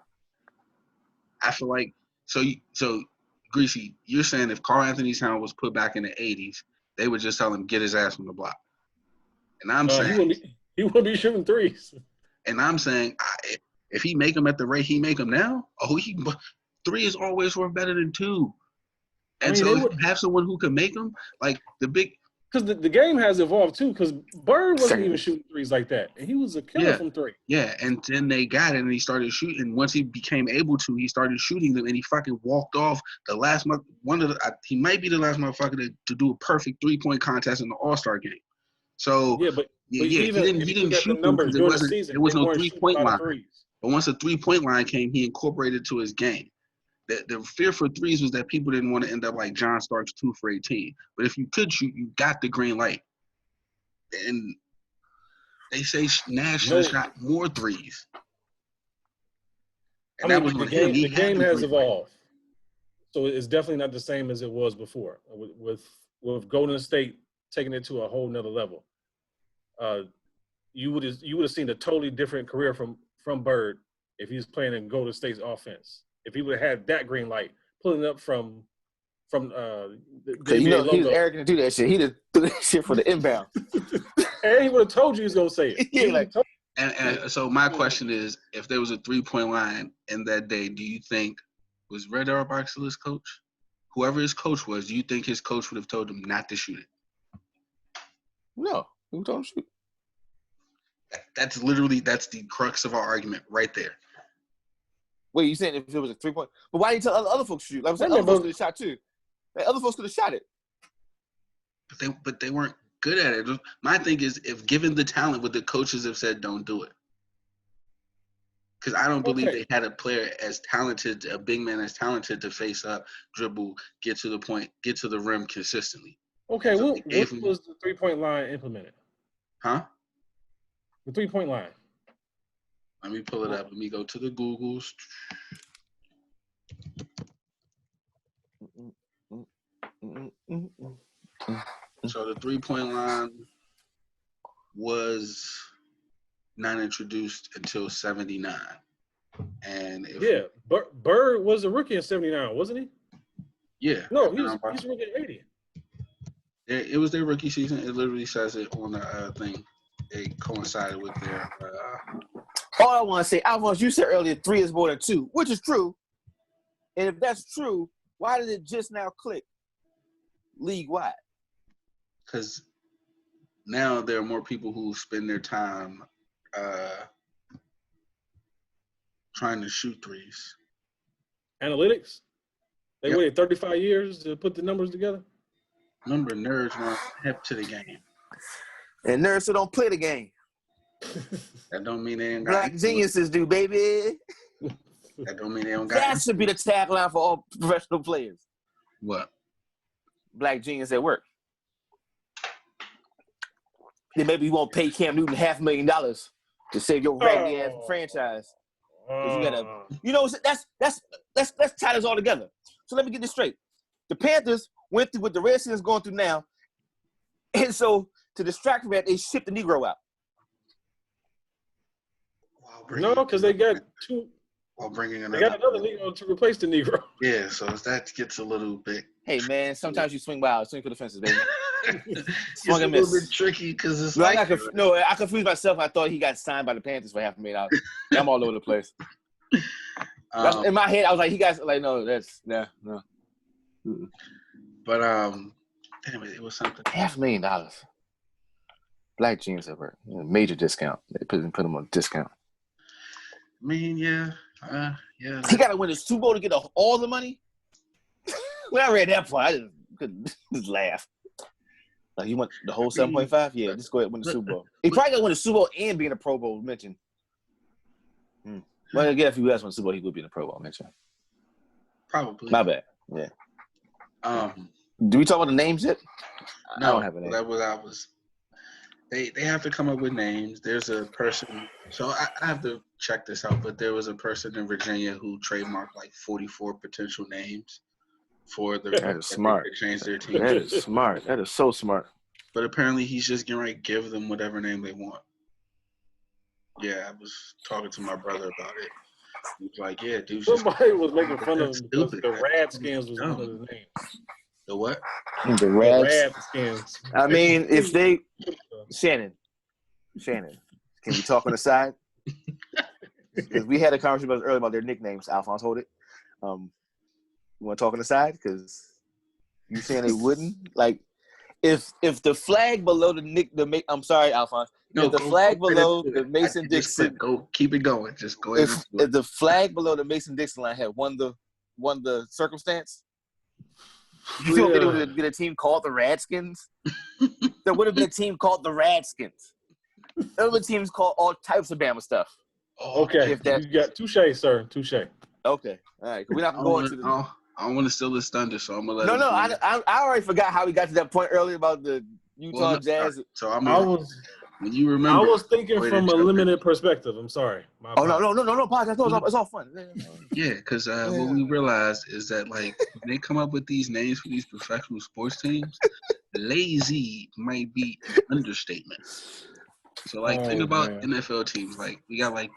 I feel like so Greasy, you're saying if Karl Anthony Towns was put back in the 80s, they would just tell him get his ass on the block. And I'm saying he wouldn't be shooting threes. And I'm saying, if he make them at the rate he make them now, three is always worth better than two. And if you have someone who can make them, like the big – because the game has evolved too, because Bird wasn't even shooting threes like that. And he was a killer from three. Yeah, and then they got it, and he started shooting. Once he became able to, he started shooting them, and he fucking walked off the last month. He might be the last motherfucker to do a perfect three-point contest in the All-Star game. So he didn't shoot them because there was no 3-point line. But once a 3-point line came, he incorporated it to his game. The fear for threes was that people didn't want to end up like John Starks 2 for 18. But if you could shoot, you got the green light. And they say Nash should have shot more threes. And the game has evolved. So it's definitely not the same as it was before. With Golden State taking it to a whole nother level. You would have seen a totally different career from Bird if he was playing in Golden State's offense. If he would have had that green light, pulling up from the he was arrogant to do that shit. He'd have threw that shit for the inbound. And he would have told you he was gonna say it. And so my question is, if there was a 3-point line in that day, do you think was Red Auerbach still his coach? Whoever his coach was, do you think his coach would have told him not to shoot it? No, who told him to shoot? That's the crux of our argument right there. Wait, you saying if it was a 3-point? But why didn't you tell other folks to shoot? Like I said, other folks could have shot too. Like, other folks could have shot it. But they weren't good at it. My thing is, if given the talent, would the coaches have said, don't do it? Because I don't believe they had a player as talented, a big man as talented to face up, dribble, get to the point, get to the rim consistently. Okay, so what was the 3-point line implemented? Huh? The 3-point line. Let me pull it up. Let me go to the Googles. So the 3-point line was not introduced until 79. And Bird was a rookie in 79, wasn't he? Yeah. No, he's a rookie in 80. It was their rookie season. It literally says it on the thing. It coincided with their. All I want to say, Alphonse, you said earlier 3 is more than 2, which is true. And if that's true, why did it just now click league-wide? Because now there are more people who spend their time trying to shoot threes. Analytics? They waited 35 years to put the numbers together? Remember, nerds want hip to the game. And nerds who don't play the game. That don't mean they ain't got Black geniuses do, baby. That don't mean they don't got That should be the tagline for all professional players. What? Black genius at work. Then maybe you won't pay Cam Newton $500,000 to save your raggedy ass franchise. You gotta, let's tie this all together. So let me get this straight. The Panthers went through what the Redskins going through now, and so to distract from that, they shipped the Negro out. No, because they got two. While bringing they got another Negro to replace the Negro. Yeah, so that gets a little bit. Hey man, sometimes you swing wild, swing for the fences, baby. It's a little bit tricky because it's I confused myself. I thought he got signed by the Panthers for $500,000. I'm all over the place. In my head, I was like, he got like, no, that's no. Mm-mm. But damn it was something. $500,000. Black jeans at work, major discount. They put him on discount. I mean, yeah. He got to win the Super Bowl to get all the money. When I read that part, I just couldn't just laugh. Like, you want the whole 7.5? Yeah, just go ahead and win the Super Bowl. He probably got to win the Super Bowl and be in the Pro Bowl mention. Well, again, if he was won the Super Bowl, he would be in the Pro Bowl mention. Probably. My bad. Yeah. Do we talk about the names yet? No, I don't have a name. That was. They have to come up with names. There's a person. So I have to check this out, but there was a person in Virginia who trademarked like 44 potential names for the. That is smart. To change their team. That is smart. That is so smart. But apparently, he's just getting ready to give them whatever name they want. Yeah, I was talking to my brother about it. He was like, "Yeah, dude." Somebody was making fun of him because the Radskins was one of the names. The what? The Radskins. I mean, if they Shannon, can we talk on the side? Because we had a conversation about earlier about their nicknames. Alphonse, hold it. You want to talk on the side? Because you saying they wouldn't? Like, if the flag below I'm sorry, Alphonse. No, if the flag below the Mason-Dixon, go keep it going. Just go ahead. If the flag below the Mason-Dixon line had won the circumstance, you think there would have been a team called the Radskins? There would have been a team called the Radskins. There would have been teams called all types of Bama stuff. Okay, you got touche, sir. Touche. Okay, all right. We're not going to the. I don't want to steal this thunder, so I'm gonna let. No. I already forgot how we got to that point earlier about the Utah Jazz. So when you remember. I was thinking from a limited perspective. I'm sorry. No, podcast. It's all fun. Yeah, because what we realized is that like when they come up with these names for these professional sports teams, lazy might be an understatement. So like think about NFL teams. Like we got like.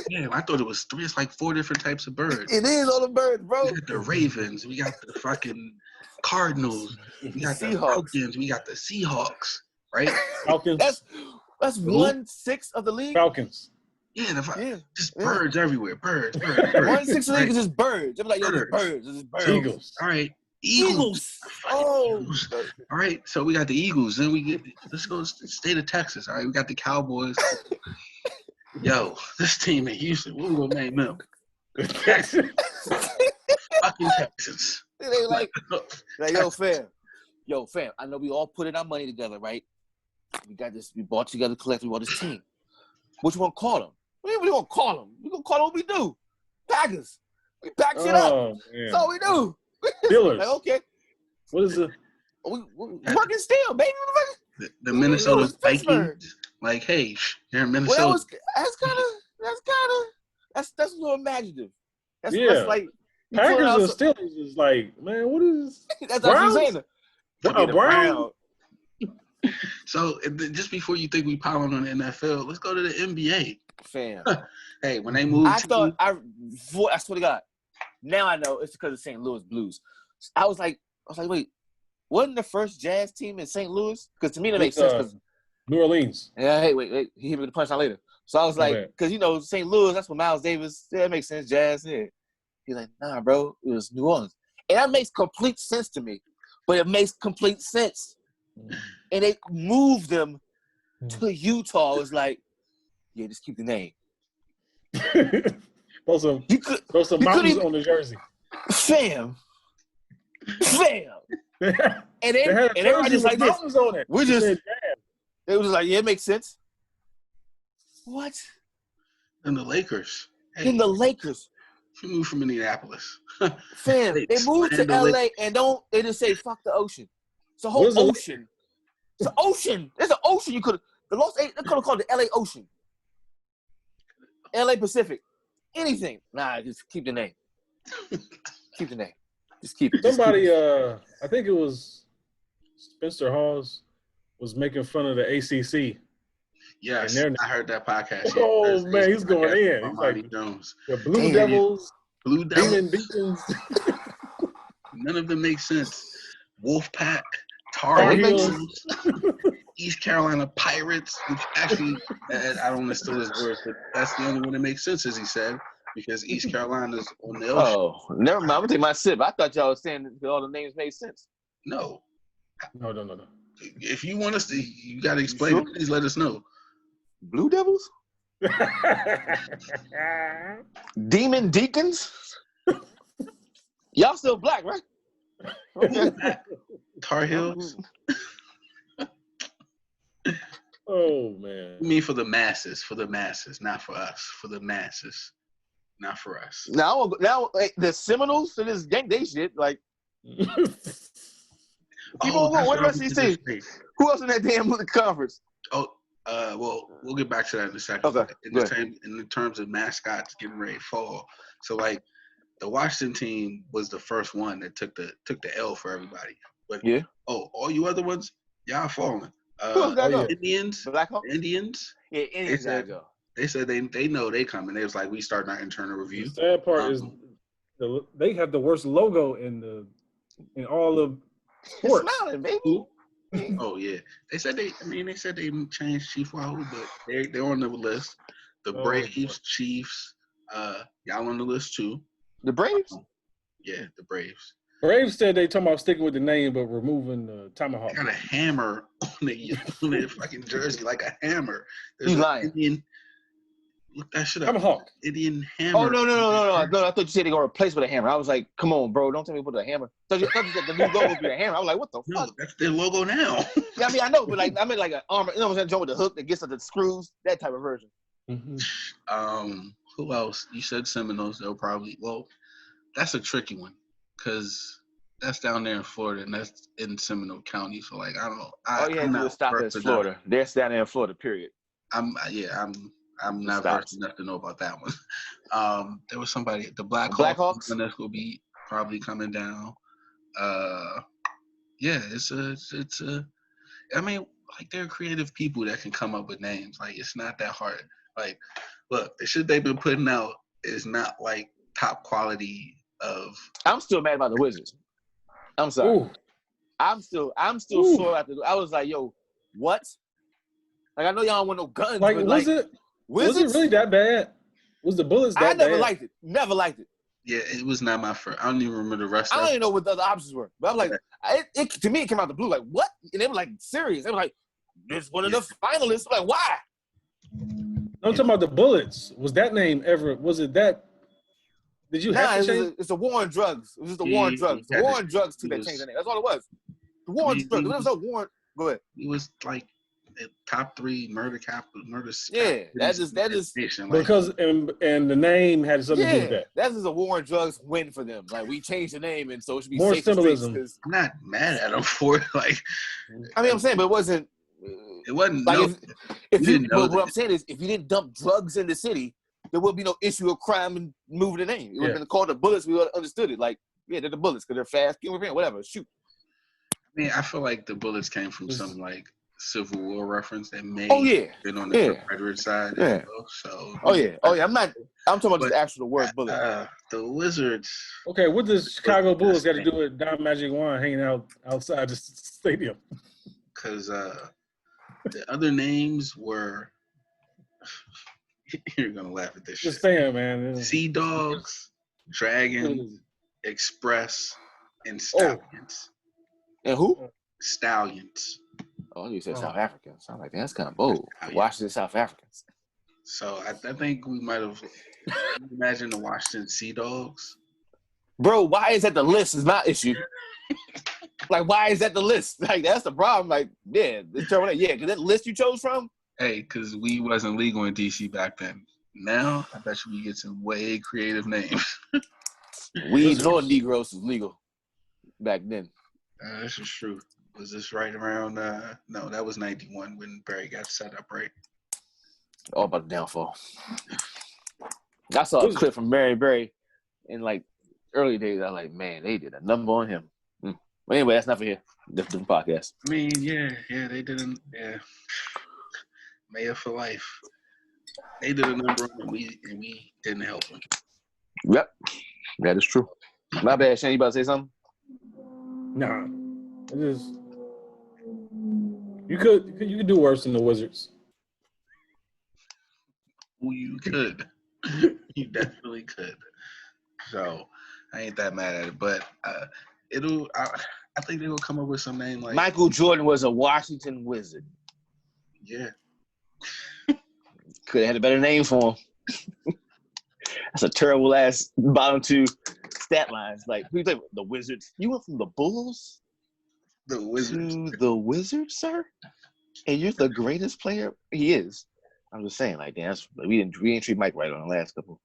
Yeah, I thought it was 3. It's like 4 different types of birds. It is all the birds, bro. We got the Ravens. We got the fucking Cardinals. We got the Falcons. We got the Seahawks. Right? Falcons. That's 1/6 of the league. Falcons. Yeah, just birds everywhere. Birds. 1/6 of the league is just birds. I'm like, yo, birds. It's birds. Eagles. All right. Eagles. Oh. All right. So we got the Eagles. Then let's go to the state of Texas. All right. We got the Cowboys. Yo, this team in Houston, what we gonna name them? Texans. Fucking Texans. They like, yo, fam. I know we all put in our money together, right? We got this. We bought together collectively. We bought this team. What you want to call them? What do you want to call them? We gonna call them what we do. Packers. We pack shit up. Man. That's all we do. Steelers. Like, okay. What is it? We working still, baby. The Minnesota Vikings. Like, hey, you're in Minnesota. Well, that's a little imaginative. That's like Packers and Steelers is like, man, what is that's what I'm saying. Brown. So just before you think we piling on the NFL, let's go to the NBA. Fam. Hey, when they moved, I swear to God, now I know it's because of St. Louis Blues. I was like, wait, wasn't the first Jazz team in St. Louis? Because to me that makes sense. Cause, New Orleans. Yeah, hey, wait, he hit me with the punchline later. So I was like, because St. Louis, that's what Miles Davis. Yeah, that makes sense. Jazz. Yeah. He's like, nah, bro, it was New Orleans, and that makes complete sense to me. But it makes complete sense, and they moved them to Utah. It's like, yeah, just keep the name. Throw some mountains on the jersey. Fam. And everybody just like this. On it. We just, it was just like, yeah, it makes sense. What? And the Lakers. Hey, in the Lakers. You moved from Minneapolis. Fam, they moved to LA and they just say fuck the ocean. It's a whole ocean. It's an ocean. There's an ocean you could have called the LA Ocean. LA Pacific. Anything. Nah, just keep the name. Keep the name. Just keep it. Somebody, I think it was Spencer Hawes, was making fun of the ACC. Yes, I heard that podcast. Oh, man, he's going in. He's like, Jones. The Blue Devils, Demon Deacons. None of them make sense. Wolfpack, Tar Heels, East Carolina Pirates, which actually, I don't want to steal his words, but that's the only one that makes sense, as he said, because East Carolina's on the ocean. Oh, never mind. I'm going to take my sip. I thought y'all were saying that all the names made sense. No. No. If you want us to, you got to explain it. Please let us know. Blue Devils? Demon Deacons? Y'all still black, right? Okay. Tar Heels? Oh, man. You mean for the masses, not for us. For the masses, not for us. Now the Seminoles to this gang, they shit. Like, people what the rest of these teams? Who else in that damn conference? Oh, well, we'll get back to that in a second. Okay. In the terms of mascots getting ready to fall, so like the Washington team was the first one that took the L for everybody. But all you other ones, y'all falling. Indians, Indians. Yeah, Indians gotta go. They said they know they coming. They was like, we starting our internal review. The sad part is they have the worst logo in all of sports. It's smiling, baby. Oh yeah, they said they changed Chief Wahoo, but they're on the list. The Braves, Chiefs, y'all on the list too. The Braves? Yeah, the Braves. Braves said they talking about sticking with the name but removing the tomahawk. They got a hammer on their fucking jersey, like a hammer. There's you lying? Indian, look that shit up. Tomahawk. Indian hammer. Oh no! I thought you said they gonna replace with a hammer. I was like, come on, bro, don't tell me to put a hammer. I thought you said the new logo would be a hammer. I was like, what the fuck? That's their logo now. Yeah, I mean I know, but like I meant like an armor. You know what I'm saying? With the hook that gets at the screws, that type of version. Mm-hmm. Who else? You said Seminoles. They'll probably. Well, that's a tricky one because that's down there in Florida and that's in Seminole County. So like I don't know. I'm not stop at Florida. They're down there in Florida. Period. I'm not versed enough to know about that one. There was somebody, the Blackhawks. That's gonna be probably coming down. It's a. I mean, like they're creative people that can come up with names. Like it's not that hard. Like, look, the shit they've been putting out is not like top quality of. I'm still mad about the Wizards. I'm sorry. Ooh. I'm still sore after. I was like, yo, what? Like I know y'all don't want no guns. Like, but was it really that bad? Was the bullets that bad? I never liked it. Never liked it. Yeah, it was not my first. I don't even remember the rest of it. I don't even know what the other options were. But I'm like, to me, it came out the blue. Like, what? And they were like, serious. They were like, this one of the finalists. I'm like, why? I'm talking about the bullets. Was that name ever? Was it that? Did you have to change? It's a war on drugs. It was just the war on drugs. The war on drugs too that changed the name. That's all it was. The war on drugs. There was no war. Go ahead. It was like top 3 murder. Yeah, that is because and the name had something to do with that. That is a war on drugs win for them. Like we changed the name and so it should be more safe symbolism. I'm not mad at them for it. Like, I mean, I'm saying, but it wasn't. It wasn't. Like no, what I'm saying is, if you didn't dump drugs in the city, there would be no issue of crime and moving the name. It would have been called the Bullets. We would have understood it. Like, they're the Bullets because they're fast, whatever. Shoot. I mean, I feel like the Bullets came from some like Civil War reference that may have been on the Confederate side as well. So I'm talking about just the actual word bullet. The Wizards. Okay, what does Chicago Bulls got to do with Don Magic Wand hanging out outside the stadium? Because the other names were you're gonna laugh at this Just shit. saying, man. Sea Dogs, Dragons, Express, and Stallions. And who? Stallions. Oh, you said South Africans. I'm like, that's kind of bold. Washington South Africans. So I think we might have imagined the Washington Sea Dogs. Bro, why is that the list? Is my issue. Like, why is that the list? Like, that's the problem. Like, because that list you chose from. Hey, because we wasn't legal in DC back then. Now, I bet you we get some way creative names. Weed or Negroes was legal back then. This is true. Was this right around? No, that was 91 when Barry got set up, right? All about the downfall. I saw a clip from Mary Berry in like early days. I was like, man, they did a number on him. But anyway, that's not for here. Different podcast. I mean, yeah, they didn't. Yeah, Mayor for life. They did a number on him, and we didn't help him. Yep, that is true. My bad, Shane. You about to say something? Nah, it is. You could do worse than the Wizards. Well, you could. You definitely could. So I ain't that mad at it, but I think they will come up with some name like Michael Jordan was a Washington Wizard. Yeah. Could have had a better name for him. That's a terrible ass bottom two stat lines. Like, who you think? The Wizards. You went from the Bulls the Wizards to the Wizards, sir? And you're the greatest player? He is. I'm just saying, like, we didn't treat Mike right on the last couple.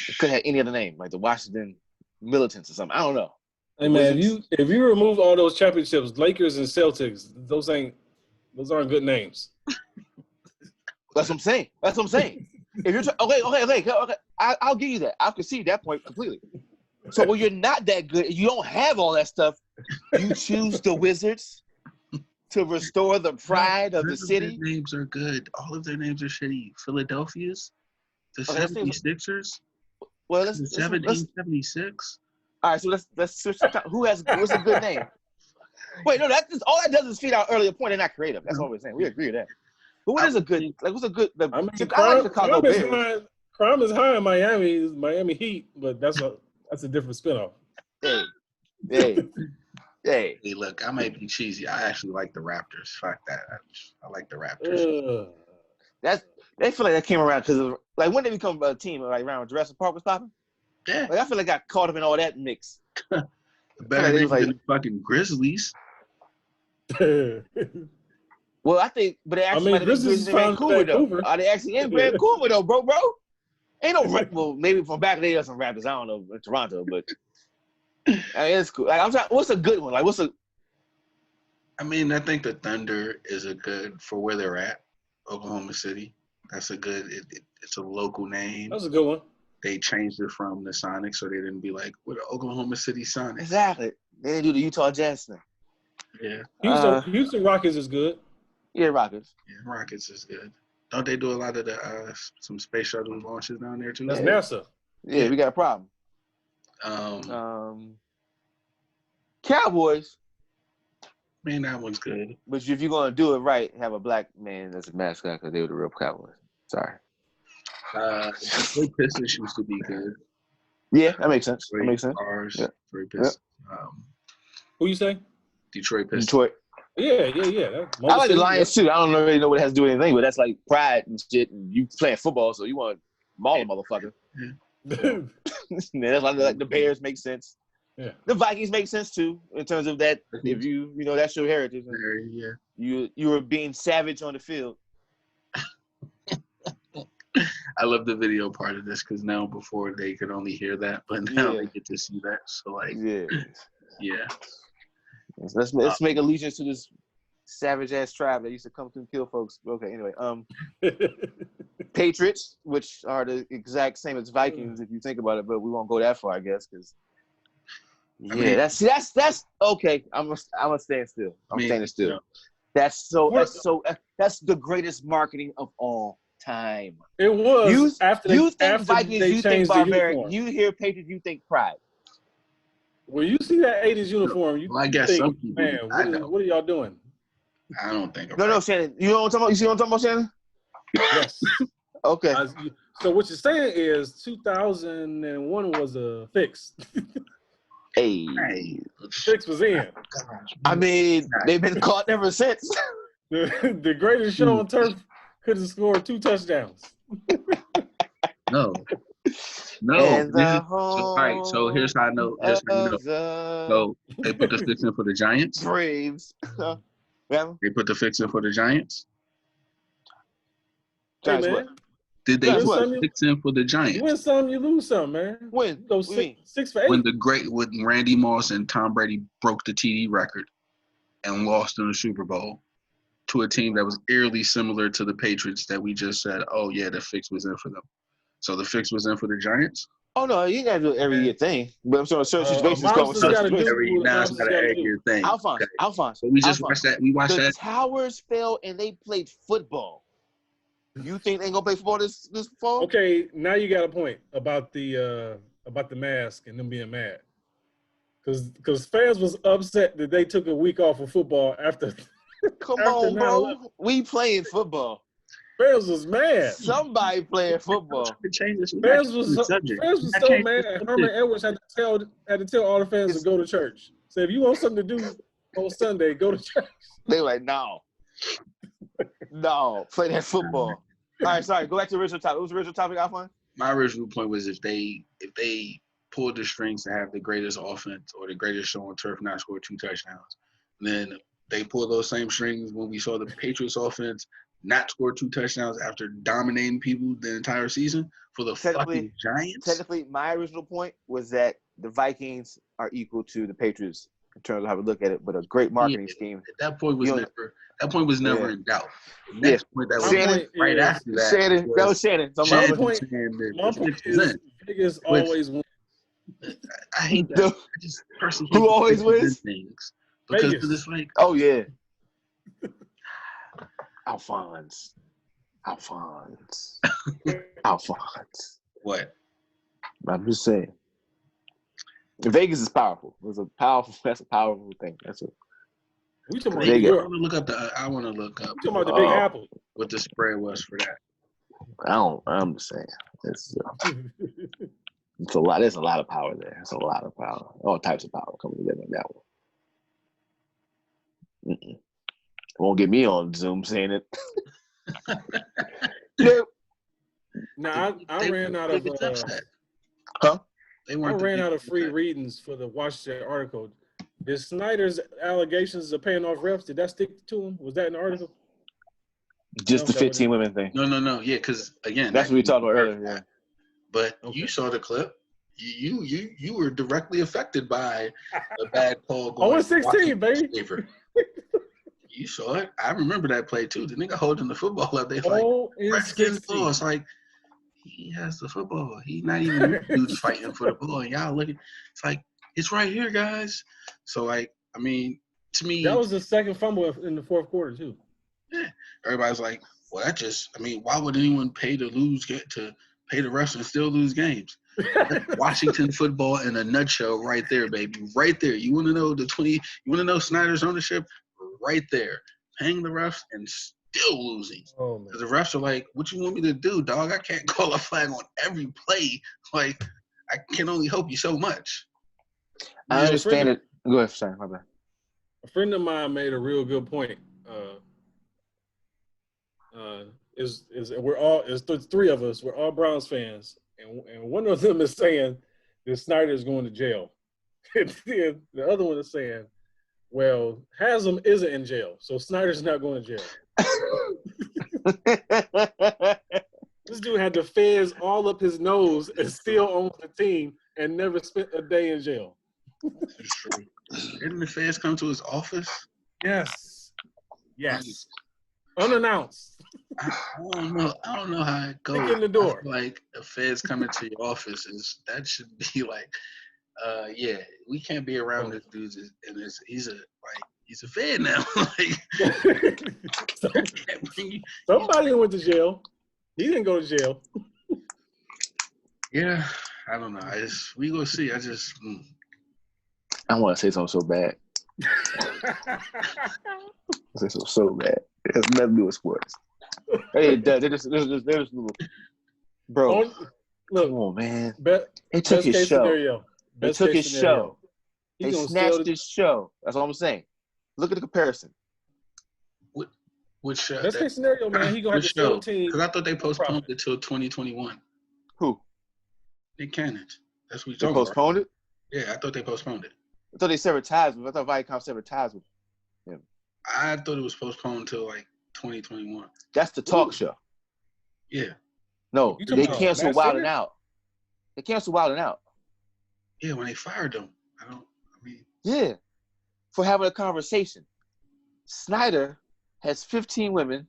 It could have any other name, like the Washington Militants or something. I don't know. Hey man, if you remove all those championships, Lakers and Celtics, those aren't good names. That's what I'm saying. If you're okay, I'll give you that. I'll concede that point completely. So when you're not that good, you don't have all that stuff. You choose the Wizards to restore the pride of the city. Their names are good. All of their names are shitty. Philadelphia's, the 76ers. Well, let's 1776. All right, so let's switch. What's a good name? Wait, no, that's just, all that does is feed our earlier point. They're not creative. That's what we're saying. We agree with that. But what is a good? Like, what's a good? I like Chicago Bears. Crime is high in Miami Heat, but that's a different spinoff. Hey. Hey, look, I might be cheesy. I actually like the Raptors. Fuck that. I like the Raptors. They feel like that came around because of, like, when did they become a team? Like around when Jurassic Park was popping? Yeah. Like, I feel like I got caught up in all that mix. Better than the fucking Grizzlies. Well, I think, but they actually might have been Grizzlies in Vancouver, though. Are they actually in Vancouver, though, bro? Ain't no well, maybe from back then there's some Raptors. I don't know, in Toronto, but I mean, it's cool. Like, I'm trying. What's a good one? Like, I mean, I think the Thunder is a good for where they're at, Oklahoma City. That's a good. It's a local name. That's a good one. They changed it from the Sonics, so they didn't be like, "We're the Oklahoma City Sonics." Exactly. They didn't do the Utah Jazz thing. Yeah. Houston Rockets is good. Yeah, Rockets. Yeah, Rockets is good. Don't they do a lot of the some space shuttle launches down there too? That's NASA. Yeah, we got a problem. Cowboys. Man, that one's good. But if you're gonna do it right, have a black man as a mascot because they were the real Cowboys. Sorry. Detroit Pistons used to be good. Yeah, that makes sense. Ours, yeah. Detroit Pistons. Who you say? Detroit Pistons. Detroit. Yeah. I like the Lions too. I don't really know what it has to do with anything, but that's like pride and shit. And you playing football, so you want to maul a motherfucker. Yeah. That's why like the Bears make sense. Yeah. The Vikings make sense too in terms of that. If you know that's your heritage. Yeah. You were being savage on the field. I love the video part of this because now before they could only hear that, but now they get to see that. So like, yeah. Let's make allegiance to this savage ass tribe that used to come through and kill folks. Okay, anyway, Patriots, which are the exact same as Vikings if you think about it, but we won't go that far, I guess, because that's okay. I'm gonna stand still. I'm standing still. That's the greatest marketing of all time. It was you think after Vikings, they you think changed the barbaric. uniform. You hear Patriots, you think pride. When you see that 80s uniform, you Well, I guess think, some people. man, I don't. what are y'all doing? I don't think. No, Shannon. You know what I'm talking about? You see what I'm talking about, Shannon? Yes. Okay. So what you're saying is 2001 was a fix. Hey. Fix was in. I mean, they've been caught ever since. The greatest show on turf could have scored 2 touchdowns. No. And All right. So here's how I know. So they put the fix in for the Giants. Braves. They put the fix in for the Giants. Hey, man. Did they put the fix in for the Giants? You win some, you lose some, man. When? Go 6 for 8. When Randy Moss and Tom Brady broke the TD record and lost in the Super Bowl to a team that was eerily similar to the Patriots that we just said, oh yeah, the fix was in for them. So the fix was in for the Giants? Oh no, you gotta do every year thing. But I'm sorry, certain situations call Now it's not an every year thing. Alphonse. So we just watched that. We watched that. The Towers fell and they played football. You think they ain't gonna play football this fall? Okay, now you got a point about the mask and them being mad. Because fans was upset that they took a week off of football after. Come on, bro. We playing football. Fans was mad. Somebody playing football. Fans was so mad. Herman Edwards had to tell all the fans to go to church. So if you want something to do on Sunday, go to church. They were like, no, play that football. All right, sorry. Go back to the original topic. What was the original topic, Alphonse? My original point was if they pulled the strings to have the greatest offense or the greatest show on turf, not score 2 touchdowns, then they pulled those same strings when we saw the Patriots offense not score 2 touchdowns after dominating people the entire season for the fucking Giants. Technically, my original point was that the Vikings are equal to the Patriots in terms of how we look at it, but a great marketing scheme. That point was never in doubt. The next point that was right after that. Shannon, that was Shannon. My point is Vegas always wins. I hate that. I just personally who always wins things because it's like, oh yeah, Alphonse. What? I'm just saying. Vegas is powerful. That's a powerful thing. That's it. We talking about I want to look up. Talking about the Big Apple. What the spread was for that? I'm just saying. It's a lot. There's a lot of power there. It's a lot of power. All types of power coming together in that one. Won't get me on Zoom saying it. Nope. Now I ran out of I ran out of free readings for the Washington article. Did Snyder's allegations of paying off refs, did that stick to him? Was that in the article? Just the 15 women thing. No. Yeah, because again, that's what we talked about earlier. Yeah. But you saw the clip. You were directly affected by a bad call going. 16, baby. You saw it. I remember that play too. The nigga holding the football up. They like, Redskins ball. It's like he has the football. He's not even dudes fighting for the ball. And y'all looking. It's like it's right here, guys. So like, I mean, to me, that was the second fumble in the fourth quarter too. Yeah, everybody's like, well, why would anyone pay to pay the refs and still lose games? Washington football in a nutshell, right there, baby, right there. You want to know you want to know Snyder's ownership, right there, paying the refs and still losing. Oh man, the refs are like, what you want me to do, dog? I can't call a flag on every play. Like, I can only help you so much. I understand it. Go ahead, sorry, my bad. A friend of mine made a real good point. There's 3 of us. We're all Browns fans, and one of them is saying that Snyder is going to jail. And then the other one is saying, well, Haslam isn't in jail, so Snyder's not going to jail. This dude had the feds all up his nose and still owns the team and never spent a day in jail. Didn't the feds come to his office? Yes. Unannounced. I don't know how it goes. Kick in the door. Like the feds coming to your office that should be like, yeah, we can't be around this dude. And he's he's a Fed now. Somebody went to jail. He didn't go to jail. Yeah, I don't know. We gonna see. I want to say something so bad. Say something so bad. It has nothing to do with sports. Hey, they're just little. Bro, look, come on, man. They took his show. They took his show. They snatched his show. That's all I'm saying. Look at the comparison. Which show? Best case scenario, man. He gonna have to steal the team. Because I thought they postponed it till 2021. Who? Nick Cannon. That's what They postponed it? Yeah, I thought they postponed it. I thought they severed ties with. I thought Viacom severed ties with him. I thought it was postponed until like 2021. That's the talk show. Yeah. No, they canceled Wild 'N Out. They canceled Wild 'N Out. Yeah, when they fired them. Yeah, for having a conversation. Snyder has 15 women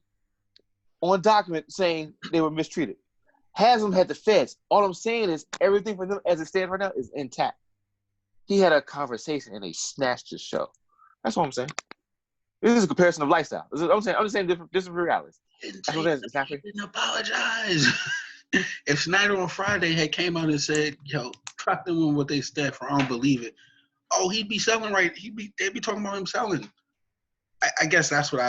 on document saying they were mistreated. Has them had the feds. All I'm saying is everything for them as it stands right now is intact. He had a conversation and they snatched his show. That's what I'm saying. This is a comparison of lifestyle. I'm just saying different realities. He didn't apologize. If Snyder on Friday had came out and said, "Yo, drop them on what they stand for," I don't believe it. Oh, he'd be selling right. They'd be talking about him selling. I guess that's what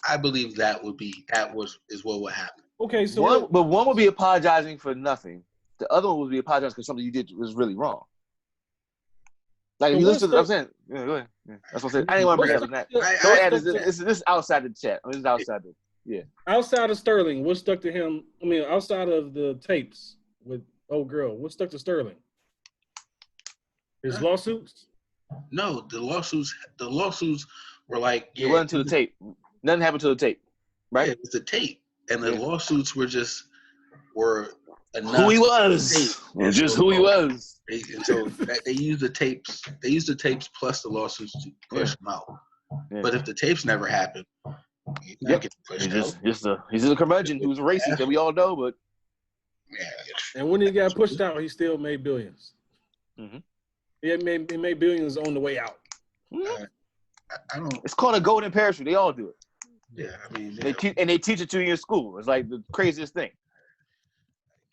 I believe is what would happen. Okay, so one would be apologizing for nothing. The other one would be apologizing because something you did was really wrong. Like if you listen to what I'm saying, yeah, go ahead. Yeah, that's what I'm saying. I didn't want to bring up that. Don't add this is outside the chat. This is outside the Outside of Sterling, what stuck to him? I mean, outside of the tapes with old girl, what stuck to Sterling? His lawsuits? No, the lawsuits were like it wasn't to the tape. Nothing happened to the tape, right? Yeah, it was the tape, and the lawsuits were enough. Who he was, just who he was. And so they used the tapes. They used the tapes plus the lawsuits to push him out. Yeah. But if the tapes never happened, he's not getting pushed out. He's a curmudgeon who's racist that we all know, but and when he got pushed out, he still made billions. Mm-hmm. He made billions on the way out. I don't. It's called a golden parachute. They all do it. Yeah, I mean, they teach it to you in school. It's like the craziest thing.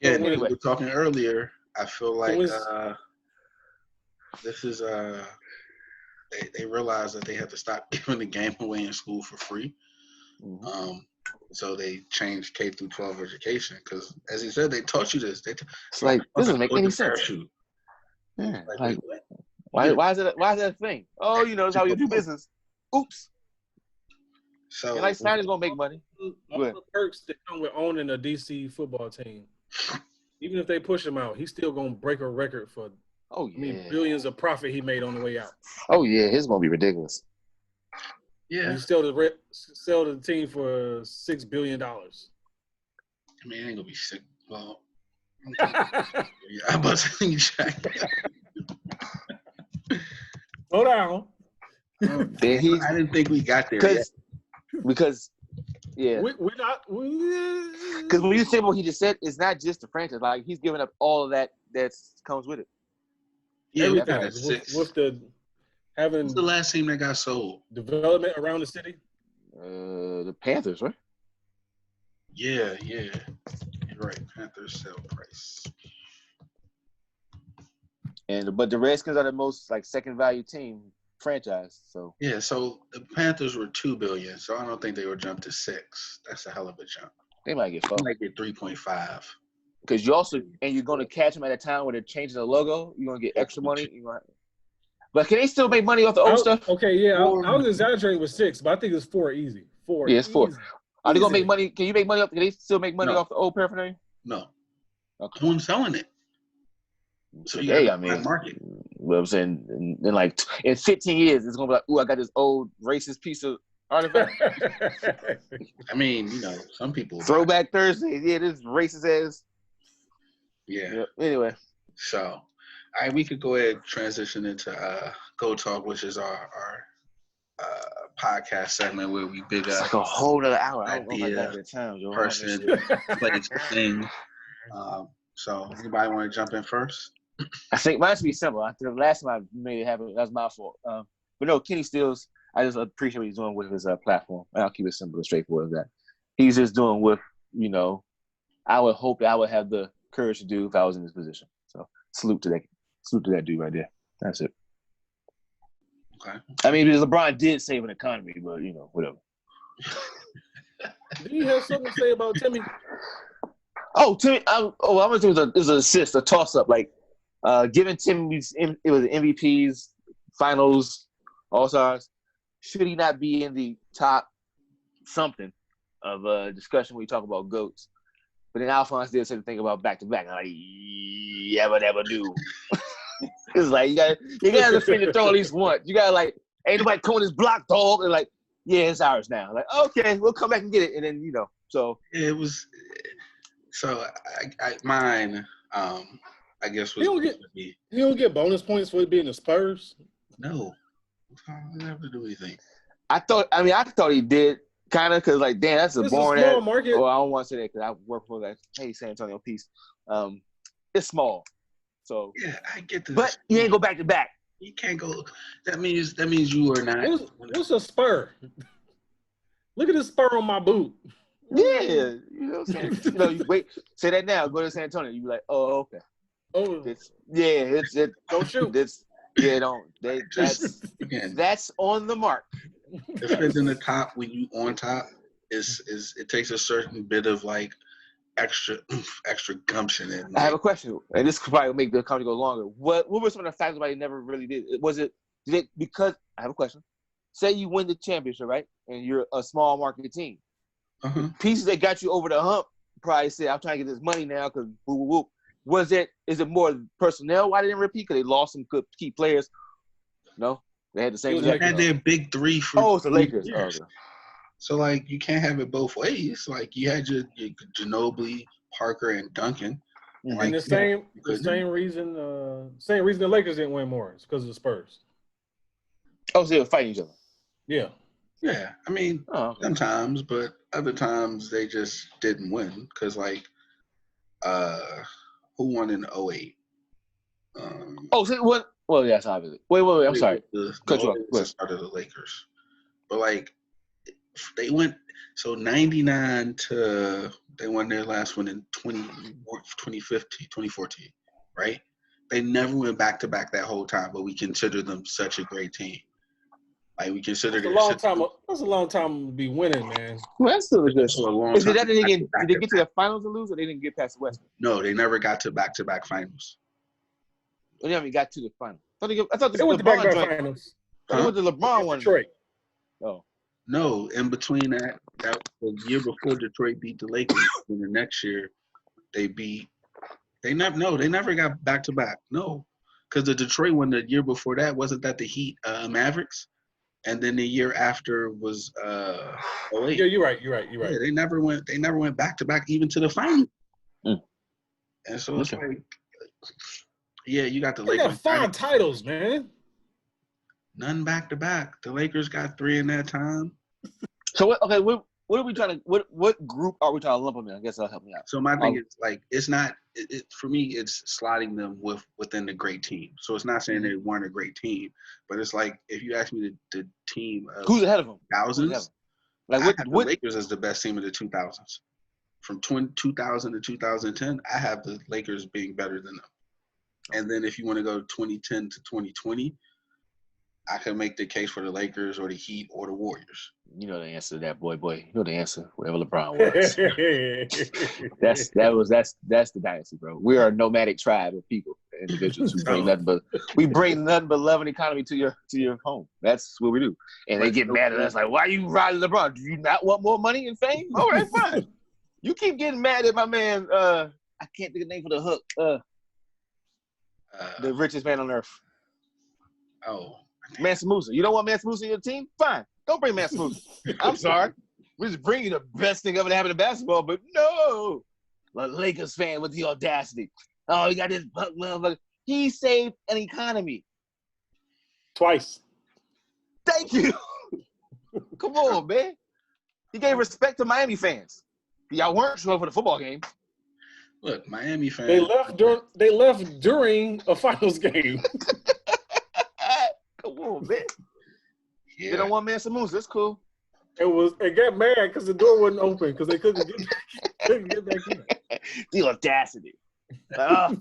Yeah, anyway. We were talking earlier. I feel like this is they realized that they have to stop giving the game away in school for free. Mm-hmm. So they changed K through 12 education because, as he said, they taught you this. This doesn't make any sense. Yeah, like why is that a thing? Oh, that's how you do business. Oops. So and Snyder's gonna make money. All the perks that come with owning a DC football team. Even if they push him out, he's still gonna break a record for billions of profit he made on the way out. Oh yeah, his gonna be ridiculous. Yeah, and he sell the team for $6 billion. I mean, it ain't gonna be sick. Well, I'm about to check. Slow down. I didn't think we got there yet. Because we're not. Because when you say what he just said, it's not just the franchise. Like he's giving up all of that comes with it. Yeah, with the having. What's the last team that got sold? Development around the city. The Panthers, right? Yeah. You're right. Panthers sell price. But the Redskins are the most second value team franchise. So yeah, so the Panthers were $2 billion, so I don't think they would jump to $6 billion. That's a hell of a jump. They might get 4. They might get 3.5. Because you're going to catch them at a time where they're changing the logo. You're going to get extra money. But can they still make money off the old stuff? Okay, yeah, I was exaggerating with 6, but I think it's 4 easy. 4. Yeah, it's 4. Are they going to make money? Can you make money off? Can they still make money off the old paraphernalia? No. Okay. No one's selling it. So market. What I'm saying, in 15 years, it's gonna be like, ooh, I got this old racist piece of artifact. I mean, some people Throwback Thursday, this racist ass. Yeah. Yep. Anyway, so, we could go ahead and transition into Go Talk, which is our podcast segment where we big up. It's a whole other hour. I don't know if I got that time, Joe. Person plays the thing. So, anybody want to jump in first? I think mine should be simple. The last time I made it happen, that's my fault. But no, Kenny Stills, I just appreciate what he's doing with his platform. And I'll keep it simple and straightforward as that. He's just doing with, I would hope that I would have the courage to do if I was in this position. So salute to that dude right there. That's it. Okay. I mean, LeBron did save an economy, but whatever. Do you have something to say about Timmy? Oh, Timmy! I'm gonna do it was an assist, a toss-up, like giving Timmy's. It was MVPs, Finals, All-Stars. Should he not be in the top something of a discussion when you talk about GOATs? But then Alphonse did say the thing about back-to-back. I'm like, yeah, but never do. It's like you gotta defend your throw at least once. You gotta ain't nobody coming this block, dog. And yeah, it's ours now. Like, okay, we'll come back and get it, and then so it was. So mine, I guess was. You don't get bonus points for it being the Spurs. No, I didn't have to do anything. I thought he did kind of because damn, that's a boring. It's a small market. Oh, I don't want to say that because I work for San Antonio piece. It's small, so yeah, I get this. But you ain't go back to back. You can't go. That means you are not. What's a spur? Look at the spur on my boot. Yeah, you know what I'm saying. You wait, say that now. Go to San Antonio. You be like, oh, okay. Oh, it's don't shoot. That's on the mark. Defending the top when you on top is it takes a certain bit of extra gumption in. I have a question, and this could probably make the conversation go longer. What were some of the factors why you never really did? Because I have a question. Say you win the championship, right, and you're a small market team. Uh-huh. Pieces that got you over the hump probably said, "I'm trying to get this money now because whoop whoop whoop." Is it more personnel? Why they didn't repeat? Because they lost some good key players. No, they had the same. They had their big three for. Oh, it's the Lakers. Oh, okay. So you can't have it both ways. You had your Ginobili, Parker, and Duncan. And the same reason the Lakers didn't win more is because of the Spurs. Oh, so they were fighting each other. Yeah. Yeah, I mean sometimes, but other times they just didn't win because who won in 2008? So what? Well, yes, obviously. Wait. I'm sorry. Cut you off. The start of the Lakers, but they went 99 to they won their last one in 2014, right? They never went back to back that whole time, but we consider them such a great team. We consider that's a long time. That's a long time to be winning, man. Well, that's still a good. So a long Is time. it that did they get to the finals and lose, or they didn't get past the West? No, they never got to back-to-back finals. They never got to the final. I thought they went to back-to-back finals. They went to LeBron one. Detroit. Oh. No, in between that the year before Detroit beat the Lakers, and the next year they never got back-to-back. No, because the Detroit one the year before that wasn't that the Heat Mavericks. And then the year after was 2008. Yeah, you're right. Yeah, they never went back to back even to the final. And so it's you got the Lakers. They got 5 titles, man. None back to back. The Lakers got 3 in that time. So what are we trying to what group are we trying to lump them in? I guess that'll help me out. So my thing is it's not for me it's slotting them within the great team. So it's not saying they weren't a great team, but it's if you ask me the team of who's ahead of them? Thousands, what the Lakers as the best team of the 2000s. From 2000 to 2010, I have the Lakers being better than them. And then if you want to go 2010 to 2020, I can make the case for the Lakers or the Heat or the Warriors. You know the answer to that, boy. You know the answer. Whatever LeBron was. that's the dynasty, bro. We are a nomadic tribe of people, individuals who bring nothing but love and economy to your home. That's what we do. And they get mad at us like, why are you riding LeBron? Do you not want more money and fame? All right, fine. You keep getting mad at my man. I can't think of the name for the hook. The richest man on earth. Oh. Mansa Musa. You don't want Mansa Musa in your team? Fine. Don't bring Mansa Musa. I'm sorry. We just bring you the best thing ever to happen in basketball, but no. A Lakers fan with the audacity. Oh, he got this buck motherfucker. He saved an economy. Twice. Thank you. Come on, man. He gave respect to Miami fans. Y'all weren't showing for the football game. Look, Miami fans. They left during a finals game. Come on, man. They don't want man some moves. That's cool. It got mad because the door wasn't open because they couldn't get back in. The audacity. Like,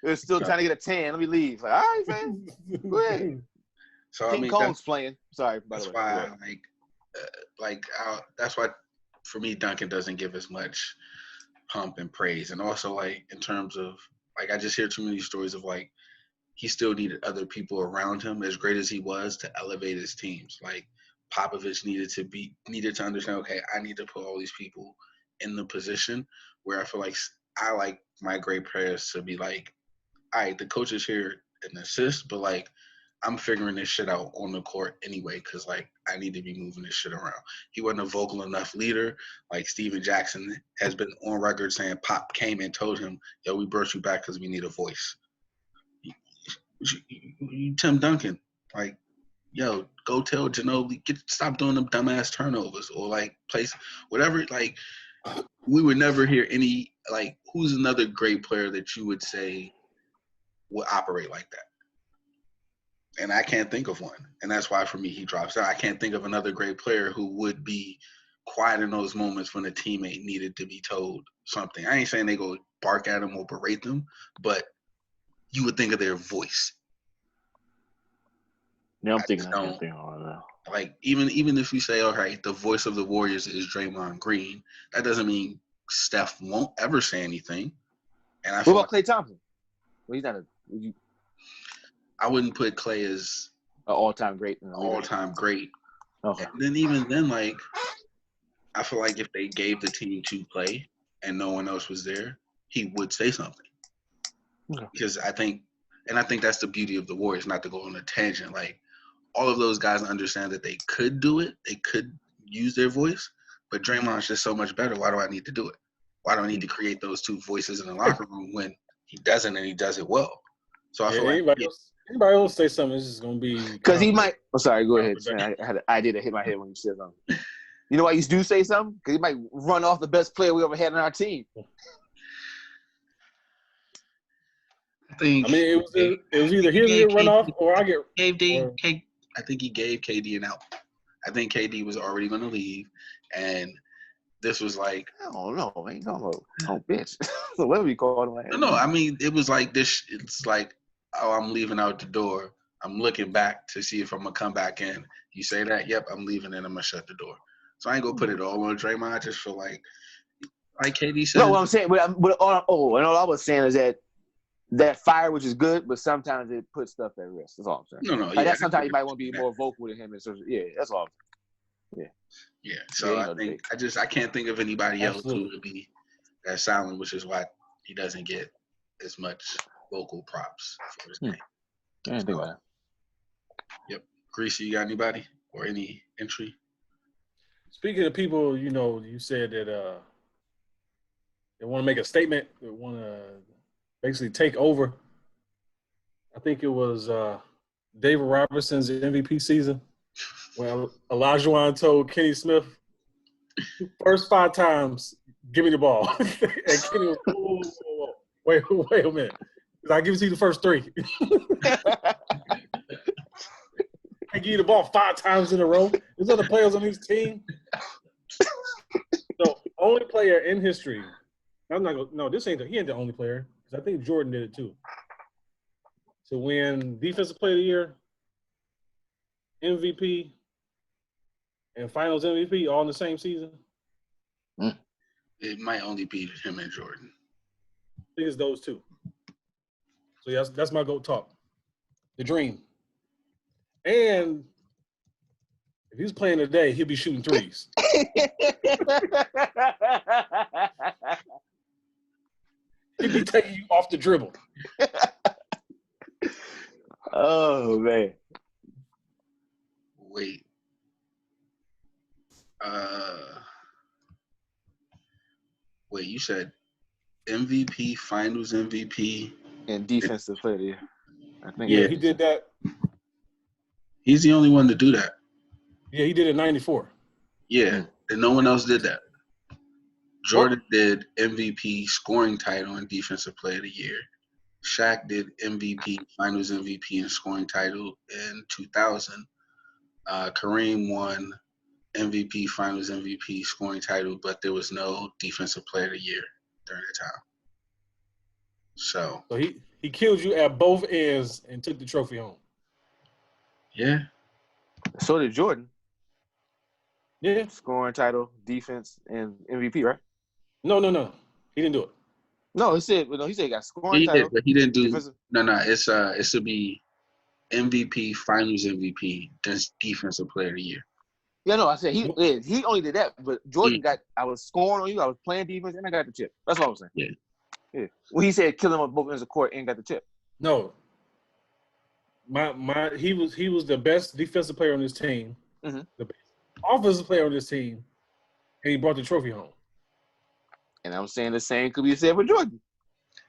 they're still trying to get a tan. Let me leave. Like, all right, man. Go ahead. So King Kong's playing. Sorry, by the way. That's why for me Duncan doesn't give as much pump and praise, and also like in terms of like I just hear too many stories of like he still needed other people around him as great as he was to elevate his teams. Like Popovich needed to understand, okay, I need to put all these people in the position where I feel like I like my great players to be like, all right, the coach is here and assist, but like I'm figuring this shit out on the court anyway because like I need to be moving this shit around. He wasn't a vocal enough leader. Like Steven Jackson has been on record saying Pop came and told him, yo, we brought you back because we need a voice. You Tim Duncan, like, yo, go tell Ginobili, stop doing them dumbass turnovers or like place whatever. Like, we would never hear any like who's another great player that you would say would operate like that. And I can't think of one, and that's why for me he drops out. I can't think of another great player who would be quiet in those moments when a teammate needed to be told something. I ain't saying they go bark at them or berate them, but you would think of their voice. Yeah, I'm thinking all that. Like even if you say, all right, the voice of the Warriors is Draymond Green, that doesn't mean Steph won't ever say anything. And what about Klay Thompson? Well, he's not I wouldn't put Klay as an all-time great. All-time great. Okay. And then even then, like, I feel like if they gave the team to Klay and no one else was there, he would say something. Okay. Because I think that's the beauty of the Warriors, not to go on a tangent. Like, all of those guys understand that they could do it. They could use their voice. But Draymond's just so much better. Why do I need to do it? Why do I need to create those two voices in the locker room when he doesn't and he does it well? So I feel like anybody else say something, it's just gonna be because he might. Oh, sorry, go ahead. I had an idea that hit my head when you said something. You know why you do say something? Because he might run off the best player we ever had on our team. I mean, it was either he run off or I get. I think he gave KD an out. I think KD was already going to leave, and this was like, I don't know, ain't no bitch. So whatever you call him. Like, no, I mean it was like this. It's like, oh, I'm leaving out the door. I'm looking back to see if I'm gonna come back in. You say that, yep, I'm leaving, and I'm gonna shut the door. So I ain't gonna put it all on Draymond. I just feel like KD said. No, what I'm saying, all I was saying is that fire, which is good, but sometimes it puts stuff at risk. That's all I'm saying. No, sometimes you might want to be more vocal with him. And so, yeah, that's all. Yeah. So I can't think of anybody else who would be that silent, which is why he doesn't get as much vocal props for his game. I didn't think about that. Yep. Greasy, you got anybody or any entry? Speaking of people, you said that they want to make a statement. They want to basically take over. I think it was David Robertson's MVP season. Well, Olajuwon told Kenny Smith, first 5 times, give me the ball. And Kenny was, whoa. Wait a minute. I'll give it to you the first 3. I give you the ball 5 times in a row. There's other players on his team. So, only player in history. I'm not going. No, he ain't the only player. Because I think Jordan did it too. To win Defensive Player of the Year, MVP, and Finals MVP all in the same season. It might only be him and Jordan. I think it's those two. So that's my GOAT talk. The dream. And if he was playing today, he'd be shooting threes. He'd be taking you off the dribble. Oh, man. Wait. Wait, you said MVP, Finals MVP, and Defensive Player of the Year. I think. Yeah, he did that. He's the only one to do that. Yeah, he did it in 94. Yeah, and no one else did that. Jordan did MVP, scoring title, and Defensive Player of the Year. Shaq did MVP, Finals MVP, and scoring title in 2000. Kareem won MVP, Finals MVP, scoring title, but there was no Defensive Player of the Year during that time. So he killed you at both ends and took the trophy home. Yeah. So did Jordan. Yeah. Scoring title, defense, and MVP, right? No. He didn't do it. No, he said he got scoring title. Did, but he didn't do defensive. No, it should be MVP, Finals MVP, Defensive Player of the Year. Yeah, no, I said he only did that, but Jordan I was scoring on you, I was playing defense, and I got the chip. That's what I was saying. Yeah. Well, he said kill him on both ends of the court and got the chip. No. He was the best defensive player on his team, the best offensive player on his team, and he brought the trophy home. And I'm saying the same could be said for Jordan.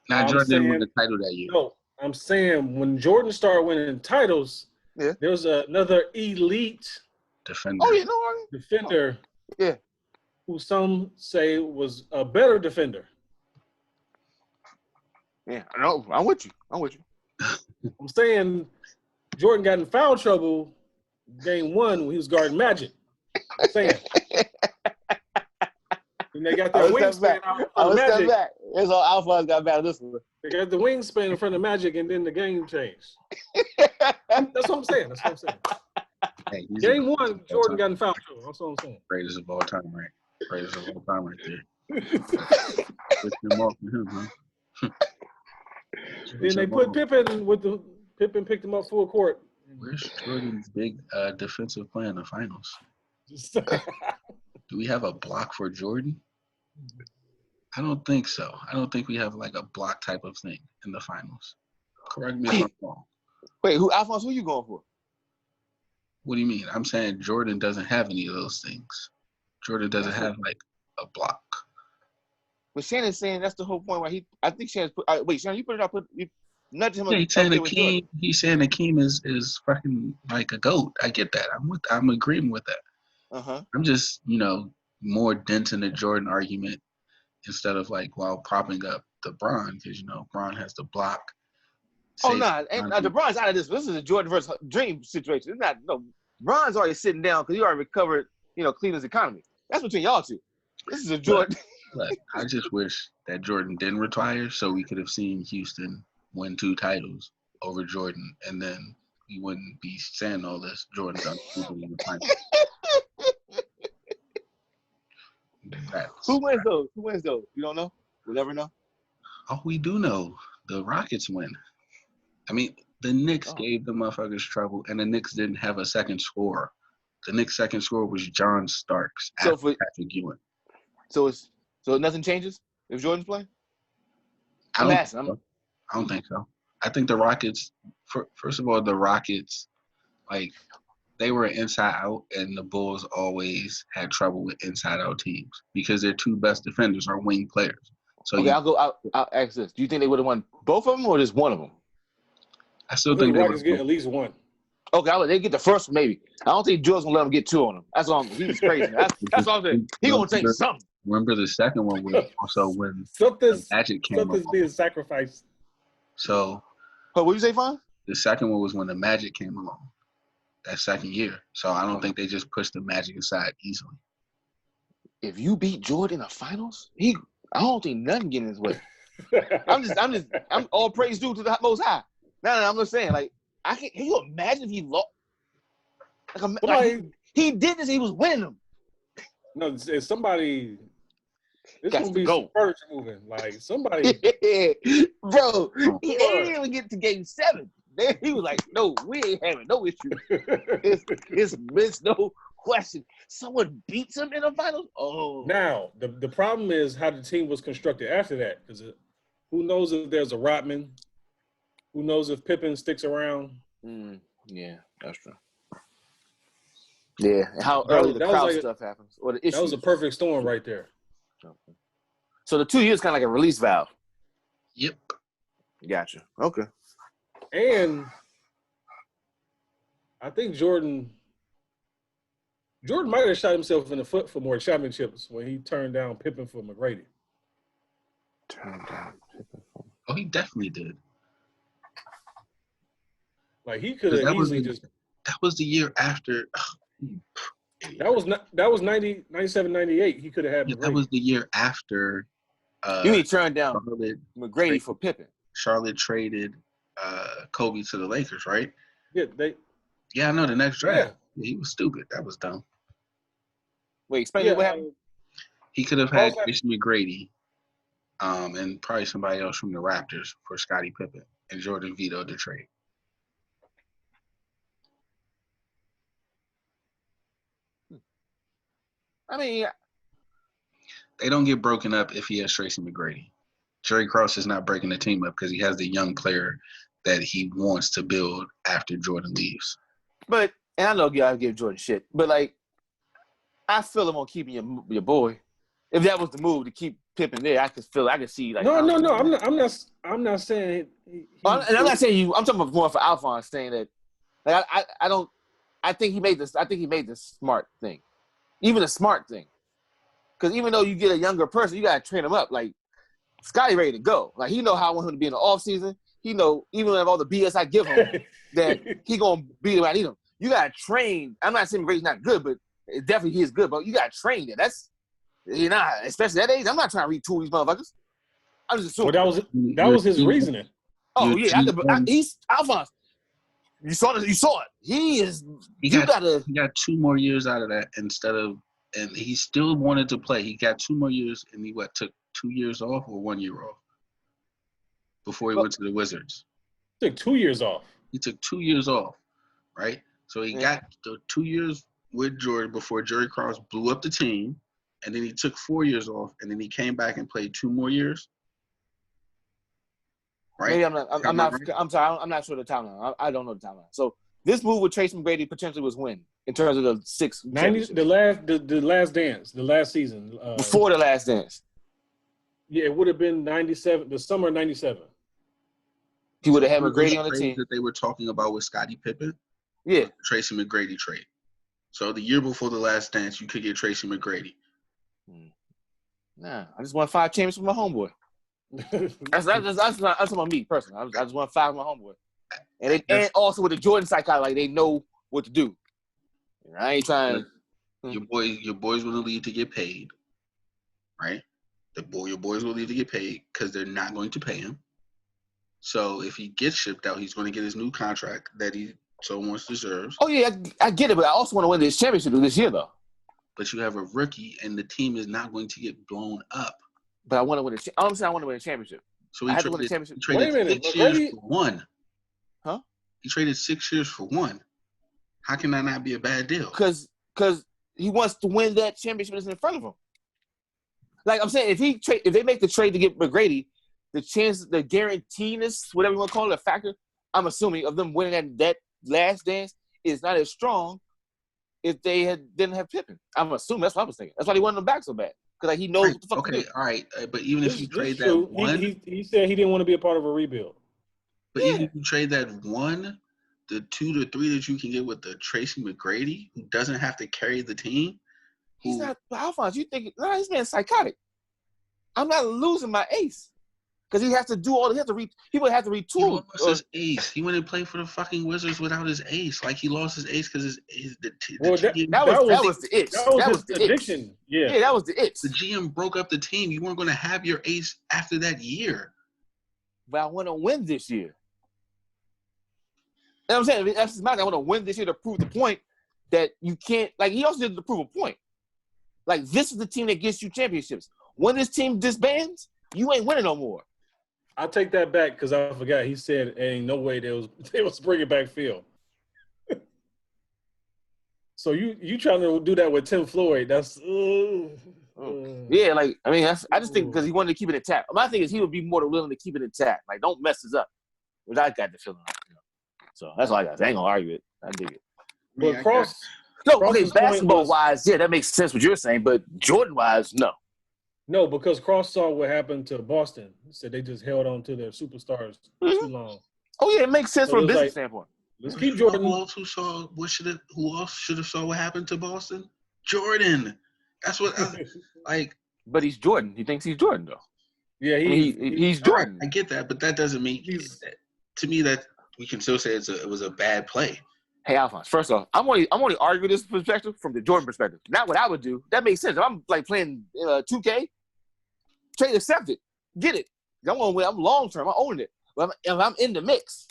Now Jordan didn't win the title that year. No, I'm saying when Jordan started winning titles, there was another elite defender. Oh yeah, no, defender. Yeah, who some say was a better defender. Yeah, I know. I'm with you. I'm saying Jordan got in foul trouble game 1 when he was guarding Magic. I'm saying. And they got their wingspan out on Magic. That's all Alphonse got back this one. They got the wingspan in front of Magic, and then the game changed. That's what I'm saying. Hey, game 1, Jordan got in foul trouble. That's what I'm saying. Greatest of all time, right? Greatest of all time, right there. Put him off for him, huh? Then they put Pippen picked him up full court. Where's Jordan's big defensive play in the finals? Do we have a block for Jordan? I don't think so. I don't think we have like a block type of thing in the finals. Correct me if I'm wrong. Wait, Alphonse, who you going for? What do you mean? I'm saying Jordan doesn't have any of those things. Jordan doesn't have like a block. But Shannon's saying that's the whole point. Why I think Shannon's put. Wait, Shannon, you put it out. Nudge him. Yeah, he's saying Akeem. He's saying Akeem is fucking like a goat. I get that. I'm agreeing with that. I'm just more denting the Jordan argument instead of while propping up the Bron because Bron has the block. The Bron's out of this. This is a Jordan versus Dream situation. It's not. No, Bron's already sitting down because he already recovered. Cleveland's economy. That's between y'all two. This is a Jordan. Look, I just wish that Jordan didn't retire so we could have seen Houston win 2 titles over Jordan, and then we wouldn't be saying all this. Jordan's in the final. Who wins those? You don't know? We'll never know. Oh, we do know. The Rockets win. I mean, the Knicks gave the motherfuckers trouble, and the Knicks didn't have a second scorer. The Knicks' second scorer was John Starks after Patrick Ewing. So nothing changes if Jordan's playing? I don't think so. I think the Rockets, first of all, they were inside out, and the Bulls always had trouble with inside out teams because their 2 best defenders are wing players. So I'll ask this. Do you think they would have won both of them or just one of them? I still think the Rockets get at least one. Okay, they get the first one maybe. I don't think Jordan's gonna let them get 2 on them. That's all. He was crazy. That's all I'm saying. He gonna take something. Remember the second one was also when Magic came something's being sacrificed. So, what did you say, Fon? The second one was when the Magic came along. That second year. So I don't think they just pushed the Magic aside easily. If you beat Jordan in the finals, I don't think nothing getting in his way. I'm all praise due to the Most High. No, I'm just saying, can you imagine if he lost? He did this, he was winning them. No, it's somebody. It's gonna be some furniture moving. Somebody. Bro, he didn't even get to game 7. He was like, "No, we ain't having no issue. It's no question. Someone beats him in the finals." Oh. Now the problem is how the team was constructed after that. Because who knows if there's a Rodman? Who knows if Pippen sticks around? Yeah, that's true. Yeah, and how early the crowd stuff happens, or the issues. That was a perfect storm right there. Okay. So the 2 years kind of like a release valve. Yep. Gotcha. Okay. And I think Jordan might have shot himself in the foot for more championships when he turned down Pippen for McGrady. Oh, he definitely did. He could have easily just That was the year after. That was 90, 97, 98. He could have had Yeah, McGrady. that was the year after. You need to turn down Charlotte McGrady for Pippen. Charlotte traded Kobe to the Lakers, right? Yeah, Yeah, I know the next draft. Yeah. He was stupid. That was dumb. Wait, explain what happened. He could have Cross had Tracy McGrady, and probably somebody else from the Raptors for Scottie Pippen, and Jordan vetoed the trade. I mean, They don't get broken up if he has Tracy McGrady. Jerry Krause is not breaking the team up because he has the young player that he wants to build after Jordan leaves. but and I know you gotta give Jordan shit, but like, I feel him on keeping your boy. If that was the move to keep Pippen there, I could see like. No. I'm not saying. And I'm not saying you. I'm talking about more for Alphonse saying that. Like I don't. I think he made this. I think he made the smart thing, even a smart thing. Because even though you get a younger person, you gotta train him up. Like Scotty ready to go. Like he know how I want him to be in the off season. He know even with all the BS I give him that he gonna beat him. I need him. You gotta train. I'm not saying McGrady's not good, but definitely he is good. But you gotta train there. That's especially that age. I'm not trying to retool these motherfuckers. I'm just assuming. Well, that was his reasoning. Oh yeah, he's Alphonse. You saw it. He got 2 more years out of that and he still wanted to play. He got 2 more years, and he took 2 years off or 1 year off before he went to the Wizards. Took 2 years off. He took 2 years off, right? So he got the 2 years with Jordan before Jerry Krause blew up the team, and then he took 4 years off, and then he came back and played 2 more years. Right? Maybe I'm not. I'm sorry. I'm not sure the timeline. I don't know the timeline. So this move with Tracy McGrady potentially was when in terms of the 6 90s, the last dance, the last season before the last dance. Yeah, it would have been 97, the summer of 97. He would have had McGrady on the team that they were talking about with Scottie Pippen. Yeah, Tracy McGrady trade. So the year before the last dance, you could get Tracy McGrady. Nah, I just won 5 championships with my homeboy. that's on me personally. I just won 5 with my homeboy, and also with the Jordan psychology, like they know what to do. I ain't trying. Your boys will leave to get paid, right? Your boys will leave to get paid because they're not going to pay him. So if he gets shipped out, he's going to get his new contract that he so much deserves. Oh yeah, I get it, but I also want to win this championship this year though. But you have a rookie, and the team is not going to get blown up. But I want to win I'm saying I want to win a championship. So he traded 6 years for 1. Huh? He traded 6 years for 1. How can that not be a bad deal? Because he wants to win that championship that's in front of him. Like I'm saying, if they make the trade to get McGrady, the chance, the guaranteedness, whatever you want to call it, a factor, I'm assuming of them winning that last dance is not as strong if they didn't have Pippen. I'm assuming that's what I was thinking. That's why he wanted him back so bad. Because he knows what the fuck to do. All right. But even if you trade that 1. He said he didn't want to be a part of a rebuild. But even if you trade that 1, the 2 to 3 that you can get with the Tracy McGrady, who doesn't have to carry the team. He's not Alphonse. You think this man's psychotic. I'm not losing my ace. Because he has to do all he would have to retool. He lost his ace. He went and played for the fucking Wizards without his ace. Like he lost his ace because that was the itch. That was the addiction. Yeah, that was the itch. The GM broke up the team. You weren't going to have your ace after that year. But I want to win this year. You know what I'm saying? That's my thing. I want to win this year to prove the point that you can't. Like he also did to prove a point. Like this is the team that gets you championships. When this team disbands, you ain't winning no more. I'll take that back because I forgot. He said, "Ain't no way they was bringing back Phil." So you trying to do that with Tim Floyd? That's yeah. Like I mean, I just think because he wanted to keep it intact. My thing is he would be more than willing to keep it intact. Like don't mess this up. Which I got the feeling. So that's all I got. I ain't gonna argue it. I dig it. But Cross. Basketball wise, yeah, that makes sense what you're saying. But Jordan wise, no. No, because Cross saw what happened to Boston. He said they just held on to their superstars too long. Oh yeah, it makes sense from a business standpoint. Let's keep Jordan. Who else should have saw what happened to Boston? Jordan. That's what like. But he's Jordan. He thinks he's Jordan though. Yeah, he's Jordan. I get that, but that doesn't mean to me that we can still say it was a bad play. Hey, Alphonse. First off, I'm only arguing this perspective from the Jordan perspective. Not what I would do. That makes sense. If I'm like playing 2K, trade accepted, get it. I'm gonna win. I'm long term. I'm owning it. But if I'm in the mix,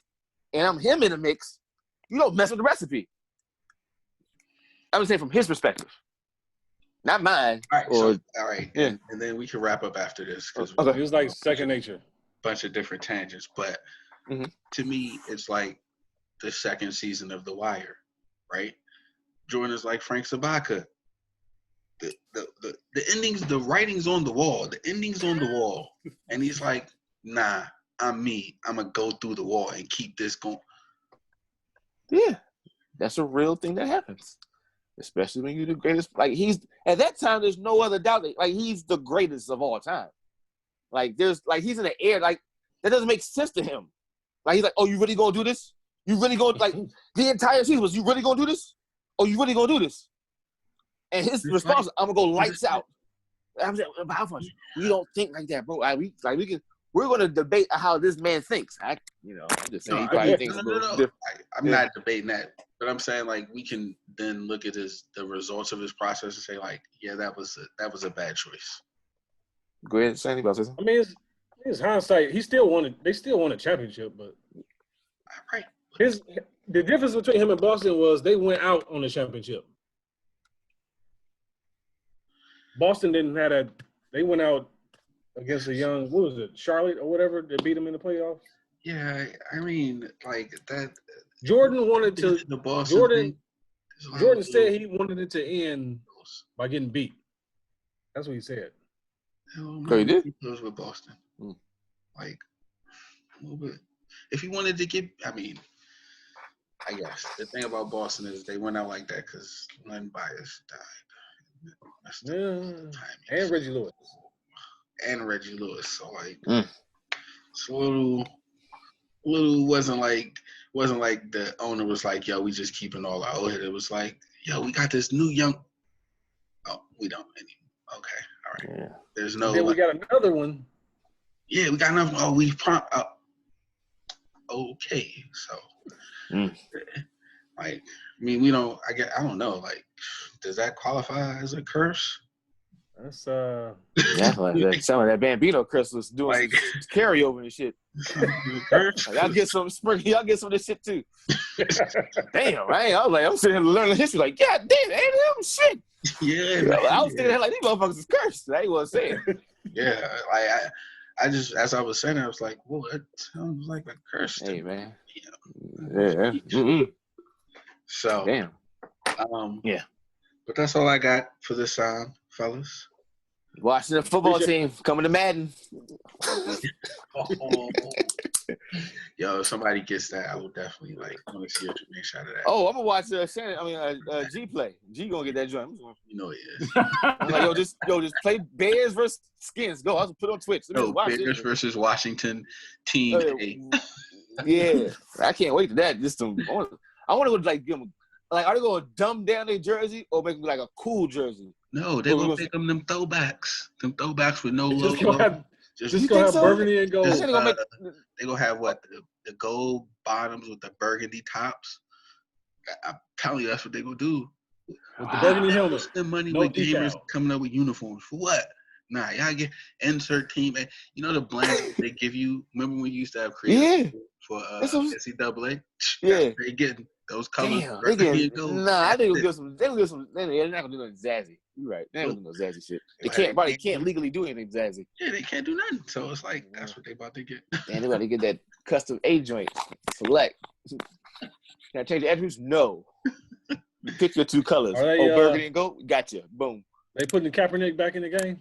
and I'm him in the mix, you don't mess with the recipe. I'm saying from his perspective, not mine. All right. All right. Yeah. And then we can wrap up after this because it was like second nature. Bunch of different tangents, but to me, it's like the second season of The Wire, right? Jordan is like Frank Sabaka. The endings, the writing's on the wall. The ending's on the wall, and he's like, "Nah, I'm me. I'm gonna go through the wall and keep this going." Yeah, that's a real thing that happens, especially when you're the greatest. Like he's at that time, there's no other doubt that like he's the greatest of all time. Like there's like he's in the air. Like that doesn't make sense to him. Like he's like, "Oh, you really gonna do this? You really gonna like the entire season was you really gonna do this? Oh, you really gonna do this?" And his response, like, "I'm gonna go lights out." I'm like, how much? We don't think like that, bro. We're gonna debate how this man thinks. I'm just saying he probably thinks. No. I'm not debating that, but I'm saying like we can then look at the results of his process and say like, yeah, that was a bad choice. Go ahead, say anything about this. I mean, it's hindsight. They still won a championship, but right. The difference between him and Boston was they went out on the championship. Boston didn't have that. They went out against a young, what was it, Charlotte or whatever, that beat them in the playoffs. Yeah, I mean, like that. Jordan wanted to. The Boston Jordan said he wanted it to end by getting beat. That's what he said. He did. He goes with Boston. Like a little bit. If he wanted to get, I mean, I guess the thing about Boston is they went out like that because Len Bias died. And Reggie Lewis. So like, it's a little wasn't like the owner was like, "Yo, we just keeping all our old head." It was like, "Yo, we got this new young." Oh, we don't anymore. Okay, all right. Yeah. There's no. Then we got another one. Yeah, we got another one. Oh, we okay, so like, I mean, we don't. I don't know. Like, does that qualify as a curse? That's definitely some of that Bambino curse was doing like, carryover and shit. Like, y'all get some spring. Y'all get some of this shit too. Damn, right? I was like, I'm sitting here learning history. Like, God damn, ain't them shit. Yeah, I was thinking like these motherfuckers is cursed. I ain't what I'm saying. Yeah, like I just as I was saying, I was like, well, it sounds like a curse. Hey, man. Yeah. So, damn. Yeah. But that's all I got for this time, fellas. Watching the football team coming to Madden. Yo, if somebody gets that, I will definitely want to see a screenshot of that. Oh, I'm gonna watch G play. G gonna get that joint. You know he is. I'm like, just play Bears versus Skins. Go, I'll put it on Twitch. Bears versus Washington team A. Yeah, I can't wait to that. I want to like give them. Like, are they going to dumb down their jersey or make them like a cool jersey? No, they're going to make them throwbacks. Them throwbacks with no logo. Just going to have burgundy and gold. They're going to have what? The gold bottoms with the burgundy tops. I'm telling you, that's what they're going to do. With the burgundy helmet. Spend money with gamers coming up with uniforms. For what? Nah, y'all get insert team. You know the blanket they give you? Remember when you used to have creators for NCAA? Yeah. They're getting those colors. Damn, I think they'll get some. They're not gonna do nothing zazzy. You're right. They're not gonna do no zazzy shit. They can't legally do anything zazzy. Yeah, they can't do nothing. So it's like that's what they about to get. And they about to get that custom A joint. Select. Can I change the attributes? No. You pick your two colors. Burgundy and gold. Gotcha. Boom. They putting Kaepernick back in the game?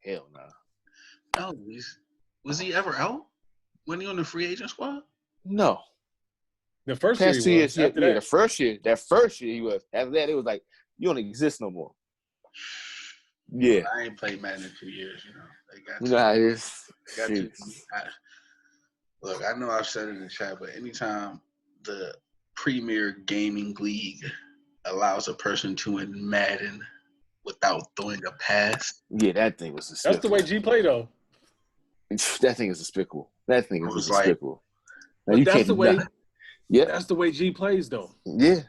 Hell no. No, was he ever out? Wasn't he on the free agent squad? No. The first year, 2 years, the first year. That first year he was. After that, it was like you don't exist no more. Yeah, I ain't played Madden in 2 years. You know how it is. Look, I know I've said it in the chat, but anytime the Premier Gaming League allows a person to win Madden without throwing a pass, that thing was despicable. That's the way G played though. That thing is despicable. That thing is despicable. Like, that's the way. Yeah. That's the way G plays, though. Yeah.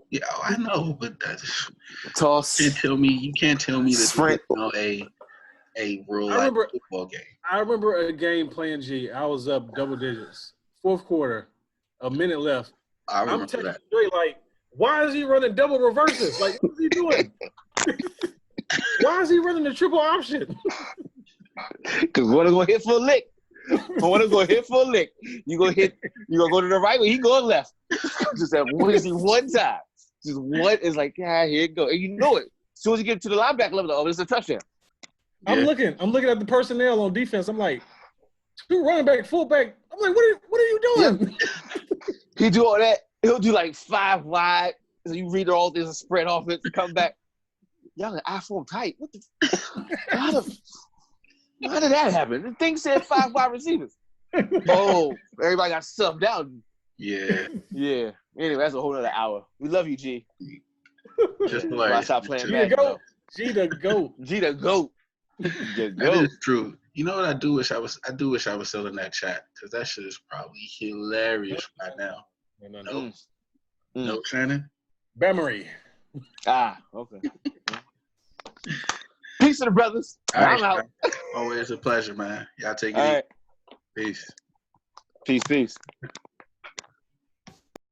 Yeah, I know, but that's Toss. you can't tell me that Sprint. a real I life remember- football game. I remember a game playing G. I was up double digits. Fourth quarter, a minute left. I I'm remember texting that. Dre like, why is he running double reverses? Like, what's he doing? Why is he running the triple option? Because one is going to hit for a lick. One is going to hit for a lick. You going to go to the right, but he going left. Just that one time. Just one is like, yeah, here it go. And you know it. As soon as you get to the linebacker level, oh, it's a touchdown. Yeah. I'm looking at the personnel on defense. I'm like, 2 running back, fullback. I'm like, what are you doing? He do all that. He'll do like 5 wide. So you read all this spread offense, come back. Y'all an I-form tight. What the? How did that happen? The thing said 5 wide receivers. Oh, everybody got subbed out. Yeah. Yeah. Anyway, that's a whole other hour. We love you, G. Just Why hilarious. stop playing G the Madden, GOAT. G the GOAT. G the GOAT. The That GOAT. is true. You know what I do wish I was still in that chat because that shit is probably hilarious right now. No. No, Shannon? Bamery. Okay. Peace to the brothers. All right, I'm out. man. Always a pleasure, man. Y'all take it All easy. right. Peace. Peace.